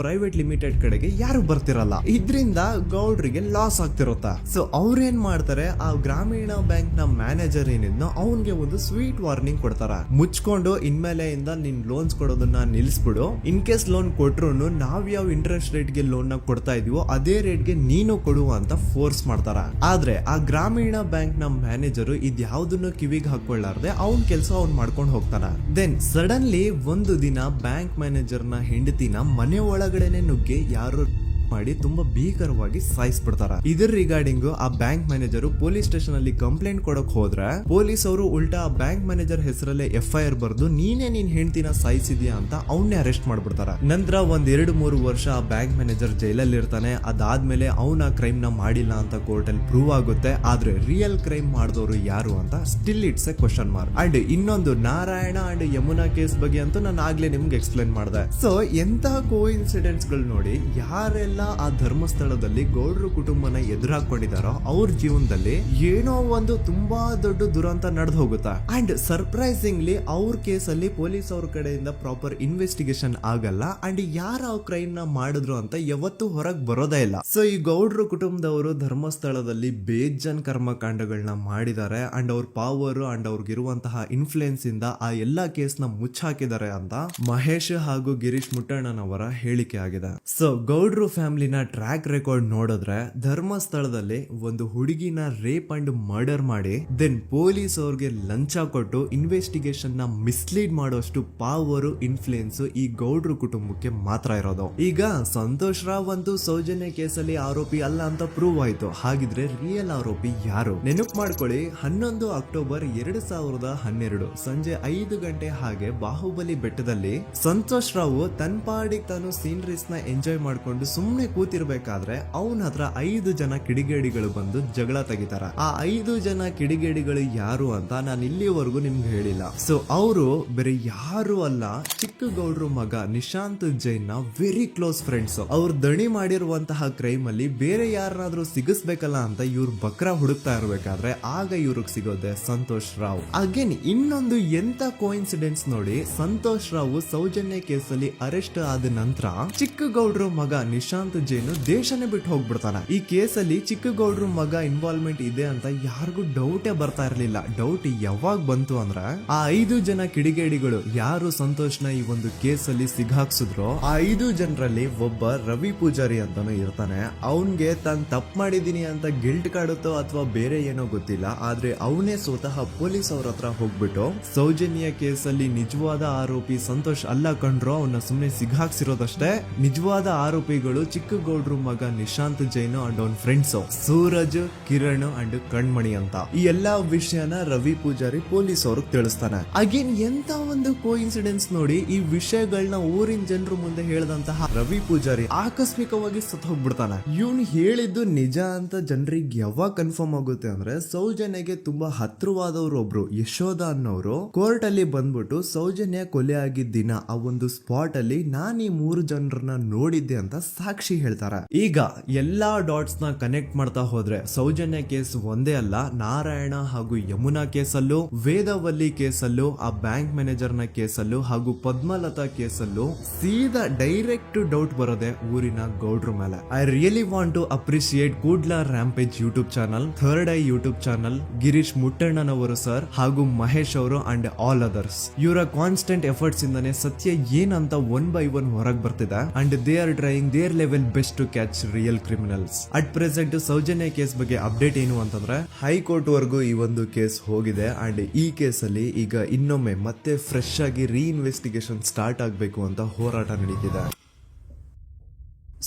ಪ್ರೈವೇಟ್ ಲಿಮಿಟೆಡ್ ಕಡೆಗೆ ಯಾರು ಬರ್ತಿರಲ್ಲ. ಇದ್ರಿಂದ ಗೌಡ್ರಿಗೆ ಲಾಸ್ ಆಗ್ತಿರುತ್ತ. ಸೊ ಅವ್ರೇನ್ ಮಾಡ್ತಾರೆ, ಆ ಗ್ರಾಮೀಣ ಬ್ಯಾಂಕ್ ನ ಮ್ಯಾನೇಜರ್ ಏನಿದ್ನೋ ಅವನ್ಗೆ ಒಂದು ಸ್ವೀಟ್ ವಾರ್ನಿಂಗ್ ಕೊಡ್ತಾರ. ಮುಚ್ಕೊಂಡು ಇನ್ಮೇಲೆ ಇಂದ ನಿನ್ ಲೋನ್ಸ್ ಕೊಡೋದನ್ನ ನಿಲ್ಸ್ಬಿಡು. ಇನ್ ಕೇಸ್ ಲೋನ್ ಕೊಟ್ರು ನಾವ್ ಯಾವ ಇಂಟ್ರೆಸ್ಟ್ ರೇಟ್ ಗೆ ಲೋನ್ ನ ಕೊಡ್ತಾ ಇದೀವೋ ಅದೇ ರೇಟ್ ಗೆ ನೀನು ಕೊಡುವ ಅಂತ ಫೋರ್ಸ್ ಮಾಡ್ತಾರ. ಆದ್ರೆ ಆ ಗ್ರಾಮೀಣ ಬ್ಯಾಂಕ್ ನ ಮ್ಯಾನೇಜರ್ ಇದ್ಯಾವುದನ್ನು ಕಿವಿಗೆ ಹಾಕೊಳ್ಳಾರ್ದೆ ಅವ್ನ್ ಕೆಲಸ ಅವ್ನ್ ಮಾಡ್ಕೊಂಡು ಹೋಗ್ತಾನ. ದೆನ್ ಸಡನ್ಲಿ ಒಂದು ದಿನ ಬ್ಯಾಂಕ್ ಮ್ಯಾನೇಜರ್ ನ ಹೆಂಡತಿನ ಮನೆ ಒಳಗಡೆನೆ ನುಗ್ಗಿ ಯಾರು ಮಾಡಿ ತುಂಬಾ ಭೀಕರವಾಗಿ ಸಾಯಿಸ್ಬಿಡ್ತಾರ. ಇದರ ರಿಗಾರ್ಡಿಂಗ್ ಆ ಬ್ಯಾಂಕ್ ಮ್ಯಾನೇಜರ್ ಪೊಲೀಸ್ ಸ್ಟೇಷನ್ ಅಲ್ಲಿ ಕಂಪ್ಲೇಂಟ್ ಕೊಡಕ್ ಹೋದ್ರೆ ಪೊಲೀಸ್ ಅವರು ಉಲ್ಟಾ ಆ ಬ್ಯಾಂಕ್ ಮ್ಯಾನೇಜರ್ ಹೆಸರಲ್ಲೇ FIR ಬರ್ದು ನೀನೇ ನಿನ್ ಹೆಂಡತಿನ ಸಾಯಿಸಿದ್ಯಾ ಅಂತ ಅವನ್ನೇ ಅರೆಸ್ಟ್ ಮಾಡ್ಬಿಡ್ತಾರ. ನಂತರ 1-2-3 ವರ್ಷ ಆ ಬ್ಯಾಂಕ್ ಮ್ಯಾನೇಜರ್ ಜೈಲಲ್ಲಿ ಇರ್ತಾನೆ. ಅದಾದ್ಮೇಲೆ ಅವನ ಕ್ರೈಮ್ ನ ಮಾಡಿಲ್ಲ ಅಂತ ಕೋರ್ಟ್ ಅಲ್ಲಿ ಪ್ರೂವ್ ಆಗುತ್ತೆ. ಆದ್ರೆ ರಿಯಲ್ ಕ್ರೈಮ್ ಮಾಡಿದವರು ಯಾರು ಅಂತ still it's A question mark. And ಇನ್ನೊಂದು ನಾರಾಯಣ ಅಂಡ್ ಯಮುನಾ ಕೇಸ್ ಬಗ್ಗೆ ಅಂತೂ ನಾನು ಆಗ್ಲೇ ನಿಮ್ಗೆ ಎಕ್ಸ್ಪ್ಲೇನ್ ಮಾಡಿದೆ. ಸೊ ಎಂತಹ ಕೋ ಇನ್ಸಿಡೆಂಟ್ಸ್ ಗಳು ನೋಡಿ, ಯಾರೆಲ್ಲ ಆ ಧರ್ಮಸ್ಥಳದಲ್ಲಿ ಗೌಡ್ರು ಕುಟುಂಬನ ಎದುರಾಕೊಂಡಿದಾರೋ ಅವ್ರ ಜೀವನದಲ್ಲಿ ಏನೋ ಒಂದು ತುಂಬಾ ದೊಡ್ಡ ದುರಂತ ನಡೆದು ಹೋಗುತ್ತಾ. ಅಂಡ್ ಸರ್ಪ್ರೈಸಿಂಗ್ಲಿ ಅವ್ರ ಕೇಸಲ್ಲಿ ಪೊಲೀಸ್ ಅವ್ರ ಕಡೆಯಿಂದ ಪ್ರಾಪರ್ ಇನ್ವೆಸ್ಟಿಗೇಷನ್ ಆಗಲ್ಲ. ಅಂಡ್ ಯಾರ ಕ್ರೈಮ್ ನ ಮಾಡಿದ್ರು ಅಂತ ಯಾವತ್ತೂ ಹೊರಗ್ ಬರೋದೇ ಇಲ್ಲ. ಸೊ ಈ ಗೌಡ್ರು ಕುಟುಂಬದವರು ಧರ್ಮಸ್ಥಳದಲ್ಲಿ ಬೇಜನ್ ಕರ್ಮಕಾಂಡಗಳನ್ನ ಮಾಡಿದ್ದಾರೆ. ಅಂಡ್ ಅವ್ರ ಪವರ್ ಅಂಡ್ ಅವ್ರಿಗಿರುವಂತಹ ಇನ್ಫ್ಲೂಯೆನ್ಸ್ ಇಂದ ಆ ಎಲ್ಲಾ ಕೇಸ್ ನ ಮುಚ್ಚಾಕಿದ್ದಾರೆ ಅಂತ ಮಹೇಶ್ ಹಾಗೂ ಗಿರೀಶ್ ಮುಟ್ಟಣ್ಣನವರ ಹೇಳಿಕೆ ಆಗಿದೆ. ಸೊ ಗೌಡ್ರು ಫ್ಯಾಮಿಲಿನ ಟ್ರ್ಯಾಕ್ ರೆಕಾರ್ಡ್ ನೋಡಿದ್ರೆ ಧರ್ಮಸ್ಥಳದಲ್ಲಿ ಒಂದು ಹುಡುಗಿನ ರೇಪ್ ಅಂಡ್ ಮರ್ಡರ್ ಮಾಡಿ ದೆನ್ ಪೊಲೀಸ್ ಅವ್ರಿಗೆ ಲಂಚ ಕೊಟ್ಟು ಇನ್ವೆಸ್ಟಿಗೇಷನ್ ನ ಮಿಸ್ಲೀಡ್ ಮಾಡೋಷ್ಟು ಪವರ್ ಇನ್ಫ್ಲೂಯೆನ್ಸ್ ಈ ಗೌಡ್ರು ಕುಟುಂಬಕ್ಕೆ ಮಾತ್ರ ಇರೋದು. ಈಗ ಸಂತೋಷ್ ರಾವ್ ಅಂತೂ ಸೌಜನ್ಯ ಕೇಸಲ್ಲಿ ಆರೋಪಿ ಅಲ್ಲ ಅಂತ ಪ್ರೂವ್ ಆಯ್ತು. ಹಾಗಿದ್ರೆ ರಿಯಲ್ ಆರೋಪಿ ಯಾರು? ನೆನಪು ಮಾಡ್ಕೊಳ್ಳಿ, 11 ಅಕ್ಟೋಬರ್ 2012 ಸಂಜೆ 5 ಗಂಟೆ ಹಾಗೆ ಬಾಹುಬಲಿ ಬೆಟ್ಟದಲ್ಲಿ ಸಂತೋಷ್ ರಾವ್ ತನ್ನ ಪಾಡಿಗೆ ತಾನು ಸೀನರೀಸ್ ನ ಎಂಜಾಯ್ ಮಾಡ್ಕೊಂಡು ಸುಮ್ನೆ ಕೂತಿರ್ಬೇಕಾದ್ರೆ ಅವನ ಹತ್ರ 5 ಜನ ಕಿಡಿಗೇಡಿಗಳು ಬಂದು ಜಗಳ ತೆಗಿತಾರ. ಆ 5 ಜನ ಕಿಡಿಗೇಡಿಗಳು ಯಾರು ಅಂತ ನಾನು ಇಲ್ಲಿವರೆಗೂ ನಿಮ್ಗೆ ಹೇಳಿಲ್ಲ. ಸೊ ಅವರು ಬೇರೆ ಯಾರು ಅಲ್ಲ, ಚಿಕ್ಕ ಗೌಡ್ರು ಮಗ ನಿಶಾಂತ್ ಜೈನ್ ನ ವೆರಿ ಕ್ಲೋಸ್ ಫ್ರೆಂಡ್ಸ್. ಅವ್ರ ದಣಿ ಮಾಡಿರುವಂತಹ ಕ್ರೈಮ್ ಅಲ್ಲಿ ಬೇರೆ ಯಾರನ್ನಾದ್ರೂ ಸಿಗಿಸ್ಬೇಕಲ್ಲ ಅಂತ ಇವ್ರು ಬಕ್ರ ಹುಡುಕ್ತಾ ಇರ್ಬೇಕಾದ್ರೆ ಆಗ ಇವ್ರಿಗೆ ಸಿಗೋದೆ ಸಂತೋಷ್ ರಾವ್. ಅಗೇನ್ ಇನ್ನೊಂದು ಎಂತ ಕೋಇನ್ಸಿಡೆನ್ಸ್ ನೋಡಿ, ಸಂತೋಷ್ ರಾವ್ ಸೌಜನ್ಯ ಕೇಸಲ್ಲಿ ಅರೆಸ್ಟ್ ಆದ ನಂತರ ಚಿಕ್ಕ ಗೌಡ್ರು ಮಗ ನಿಶಾಂತ್ ಜೈನ್ ದೇಶನೇ ಬಿಟ್ಟು ಹೋಗ್ಬಿಡ್ತಾನ. ಈ ಕೇಸಲ್ಲಿ ಚಿಕ್ಕ ಗೌಡ್ರು ಮಗ ಇನ್ವಾಲ್ವ್ಮೆಂಟ್ ಇದೆ ಅಂತ ಯಾರಿಗೂ ಡೌಟೇ ಬರ್ತಾ ಇರ್ಲಿಲ್ಲ. ಡೌಟ್ ಯಾವಾಗ ಬಂತು ಅಂದ್ರೆ ಆ 5 ಜನ ಕಿಡಿಗೇಡಿಗಳು ಯಾರು ಸಂತೋಷ್ನ ಈ ಒಂದು ಕೇಸಲ್ಲಿ ಸಿಗಾಕ್ಸಿದ್ರು ಆ 5 ಜನರಲ್ಲಿ ಒಬ್ಬ ರವಿ ಪೂಜಾರಿ ಅಂತಾನು ಇರ್ತಾನೆ. ಅವನ್ಗೆ ತಾನು ತಪ್ಪು ಮಾಡಿದೀನಿ ಅಂತ ಗಿಲ್ಟ್ ಕಾಡುತ್ತೋ ಅಥವಾ ಬೇರೆ ಏನೋ ಗೊತ್ತಿಲ್ಲ, ಆದ್ರೆ ಅವನೇ ಸ್ವತಃ ಪೊಲೀಸ್ ಅವ್ರ ಹತ್ರ ಹೋಗ್ಬಿಟ್ಟು ಸೌಜನ್ಯ ಕೇಸಲ್ಲಿ ನಿಜವಾದ ಆರೋಪಿ ಸಂತೋಷ್ ಅಲ್ಲ ಕಂಡ್ರು, ಅವನ್ನ ಸುಮ್ನೆ ಸಿಗಾಕ್ಸಿರೋದಷ್ಟೇ, ನಿಜವಾದ ಆರೋಪಿಗಳು ಚಿಕ್ಕ ಗೌಡ್ರು ಮಗ ನಿಶಾಂತ್ ಜೈನ್ ಅಂಡ್ ಅವನ್ ಫ್ರೆಂಡ್ಸ್ ಸೂರಜ್, ಕಿರಣ್ ಅಂಡ್ ಕಣ್ಮಣಿ ಅಂತ. ಈ ಎಲ್ಲಾ ವಿಷಯನ ರವಿ ಪೂಜಾರಿ ಪೊಲೀಸ್ ಅವ್ರಿಗೆ ತಿಳಿಸ್ತಾನೆ. ಅಗೇನ್ ಎಂತ ಒಂದು ಕೋಇನ್ಸಿಡೆನ್ಸ್ ನೋಡಿ, ಈ ವಿಷಯಗಳನ್ನ ಊರಿನ ಜನರು ಮುಂದೆ ಹೇಳಿದಂತಹ ರವಿ ಪೂಜಾರಿ ಆಕಸ್ಮಿಕವಾಗಿ ಸತ್ತು ಹೋಗ್ಬಿಡ್ತಾನೆ. ಇವನು ಹೇಳಿದ್ದು ನಿಜ ಅಂತ ಜನರಿಗೆ ಯಾವಾಗ ಕನ್ಫರ್ಮ್ ಆಗುತ್ತೆ ಅಂದ್ರೆ ಸೌಜನ್ಯಗೆ ತುಂಬಾ ಹತ್ರವಾದವ್ರು ಒಬ್ರು ಯಶೋಧ ಅನ್ನೋರು ಕೋರ್ಟ್ ಅಲ್ಲಿ ಬಂದ್ಬಿಟ್ಟು ಸೌಜನ್ಯ ಕೊಲೆ ಆಗಿದ್ದ ದಿನ ಆ ಒಂದು ಸ್ಪಾಟ್ ಅಲ್ಲಿ ನಾನು ಈ 3 ಜನರನ್ನ ನೋಡಿದ್ದೆ ಅಂತ ಸಾಕ್ಷಿ ಹೇಳ್ತಾರೆ. ಈಗ ಎಲ್ಲಾ ಡಾಟ್ಸ್ ನ ಕನೆಕ್ಟ್ ಮಾಡ್ತಾ ಹೋದ್ರೆ ಸೌಜನ್ಯ ಕೇಸ್ ಒಂದೇ ಅಲ್ಲ, ನಾರಾಯಣ ಹಾಗೂ ಯಮುನಾ ಕೇಸಲ್ಲೂ, ವೇದವಲ್ಲಿ ಕೇಸಲ್ಲೂ, ಆ ಬ್ಯಾಂಕ್ ಮ್ಯಾನೇಜರ್ ನ ಕೇಸಲ್ಲೂ ಹಾಗೂ ಪದ್ಮಲತಾ ಕೇಸಲ್ಲೂ ಸೀದಾ ಡೈರೆಕ್ಟ್ ಡೌಟ್ ಬರೋದೆ ಊರಿನ ಗೌಡ್ರ ಮೇಲೆ. I really want to appreciate Kudla rampage YouTube channel, third eye YouTube channel, Girish ಮುಟ್ಟಣ್ಣನವರು ಸರ್ ಹಾಗೂ ಮಹೇಶ್ ಅವರು ಅಂಡ್ ಆಲ್ ಅದರ್ಸ್. ಇವರ ಕಾನ್ಸ್ಟೆಂಟ್ ಎಫರ್ಟ್ಸ್ ಇಂದಾನೆ ಸತ್ಯ ಏನಂತ 1 by 1 ಹೊರಗೆ ಬರ್ತಿದೆ and they are trying their level best to catch real criminals. At present Soujanya case ಬಗ್ಗೆ ಅಪ್ಡೇಟ್ ಏನು ಅಂತಂದ್ರೆ ಹೈಕೋರ್ಟ್ ವರೆಗೂ ಈ ಒಂದು ಕೇಸ್ ಹೋಗಿದೆ ಅಂಡ್ ಈ ಕೇಸ್ ಅಲ್ಲಿ ಈಗ ಇನ್ನೊಮ್ಮೆ ಮತ್ತೆ ಫ್ರೆಶ್ ಆಗಿ ರೀಇನ್ವೆಸ್ಟಿಗೇಷನ್ ಸ್ಟಾರ್ಟ್ ಆಗಬೇಕು ಅಂತ ಹೋರಾಟ ನಡೀತಿದೆ.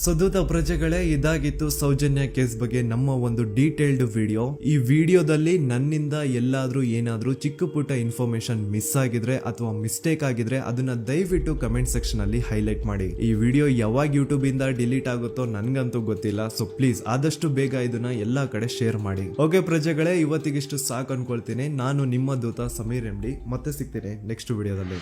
ಸುದೂತ ಪ್ರಜೆಗಳೇ, ಇದಾಗಿತ್ತು ಸೌಜನ್ಯ ಕೇಸ್ ಬಗ್ಗೆ ನಮ್ಮ ಒಂದು ಡೀಟೇಲ್ಡ್ ವಿಡಿಯೋ. ಈ ವಿಡಿಯೋದಲ್ಲಿ ನನ್ನಿಂದ ಎಲ್ಲಾದ್ರೂ ಏನಾದ್ರೂ ಚಿಕ್ಕ ಪುಟ್ಟ ಇನ್ಫಾರ್ಮೇಶನ್ ಮಿಸ್ ಆಗಿದ್ರೆ ಅಥವಾ ಮಿಸ್ಟೇಕ್ ಆಗಿದ್ರೆ ಅದನ್ನ ದಯವಿಟ್ಟು ಕಮೆಂಟ್ ಸೆಕ್ಷನ್ ಅಲ್ಲಿ ಹೈಲೈಟ್ ಮಾಡಿ. ಈ ವಿಡಿಯೋ ಯಾವಾಗ ಯೂಟ್ಯೂಬ್ ಇಂದ ಡಿಲೀಟ್ ಆಗುತ್ತೋ ನನ್ಗಂತೂ ಗೊತ್ತಿಲ್ಲ. ಸೊ ಪ್ಲೀಸ್ ಆದಷ್ಟು ಬೇಗ ಇದನ್ನ ಎಲ್ಲಾ ಕಡೆ ಶೇರ್ ಮಾಡಿ. ಓಕೆ ಪ್ರಜೆಗಳೇ, ಇವತ್ತಿಗಿಷ್ಟು ಸಾಕು ಅನ್ಕೊಳ್ತೀನಿ. ನಾನು ನಿಮ್ಮ ದೂತ ಸಮೀರ್ MD. ಮತ್ತೆ ಸಿಗ್ತೀನಿ ನೆಕ್ಸ್ಟ್ ವಿಡಿಯೋದಲ್ಲಿ.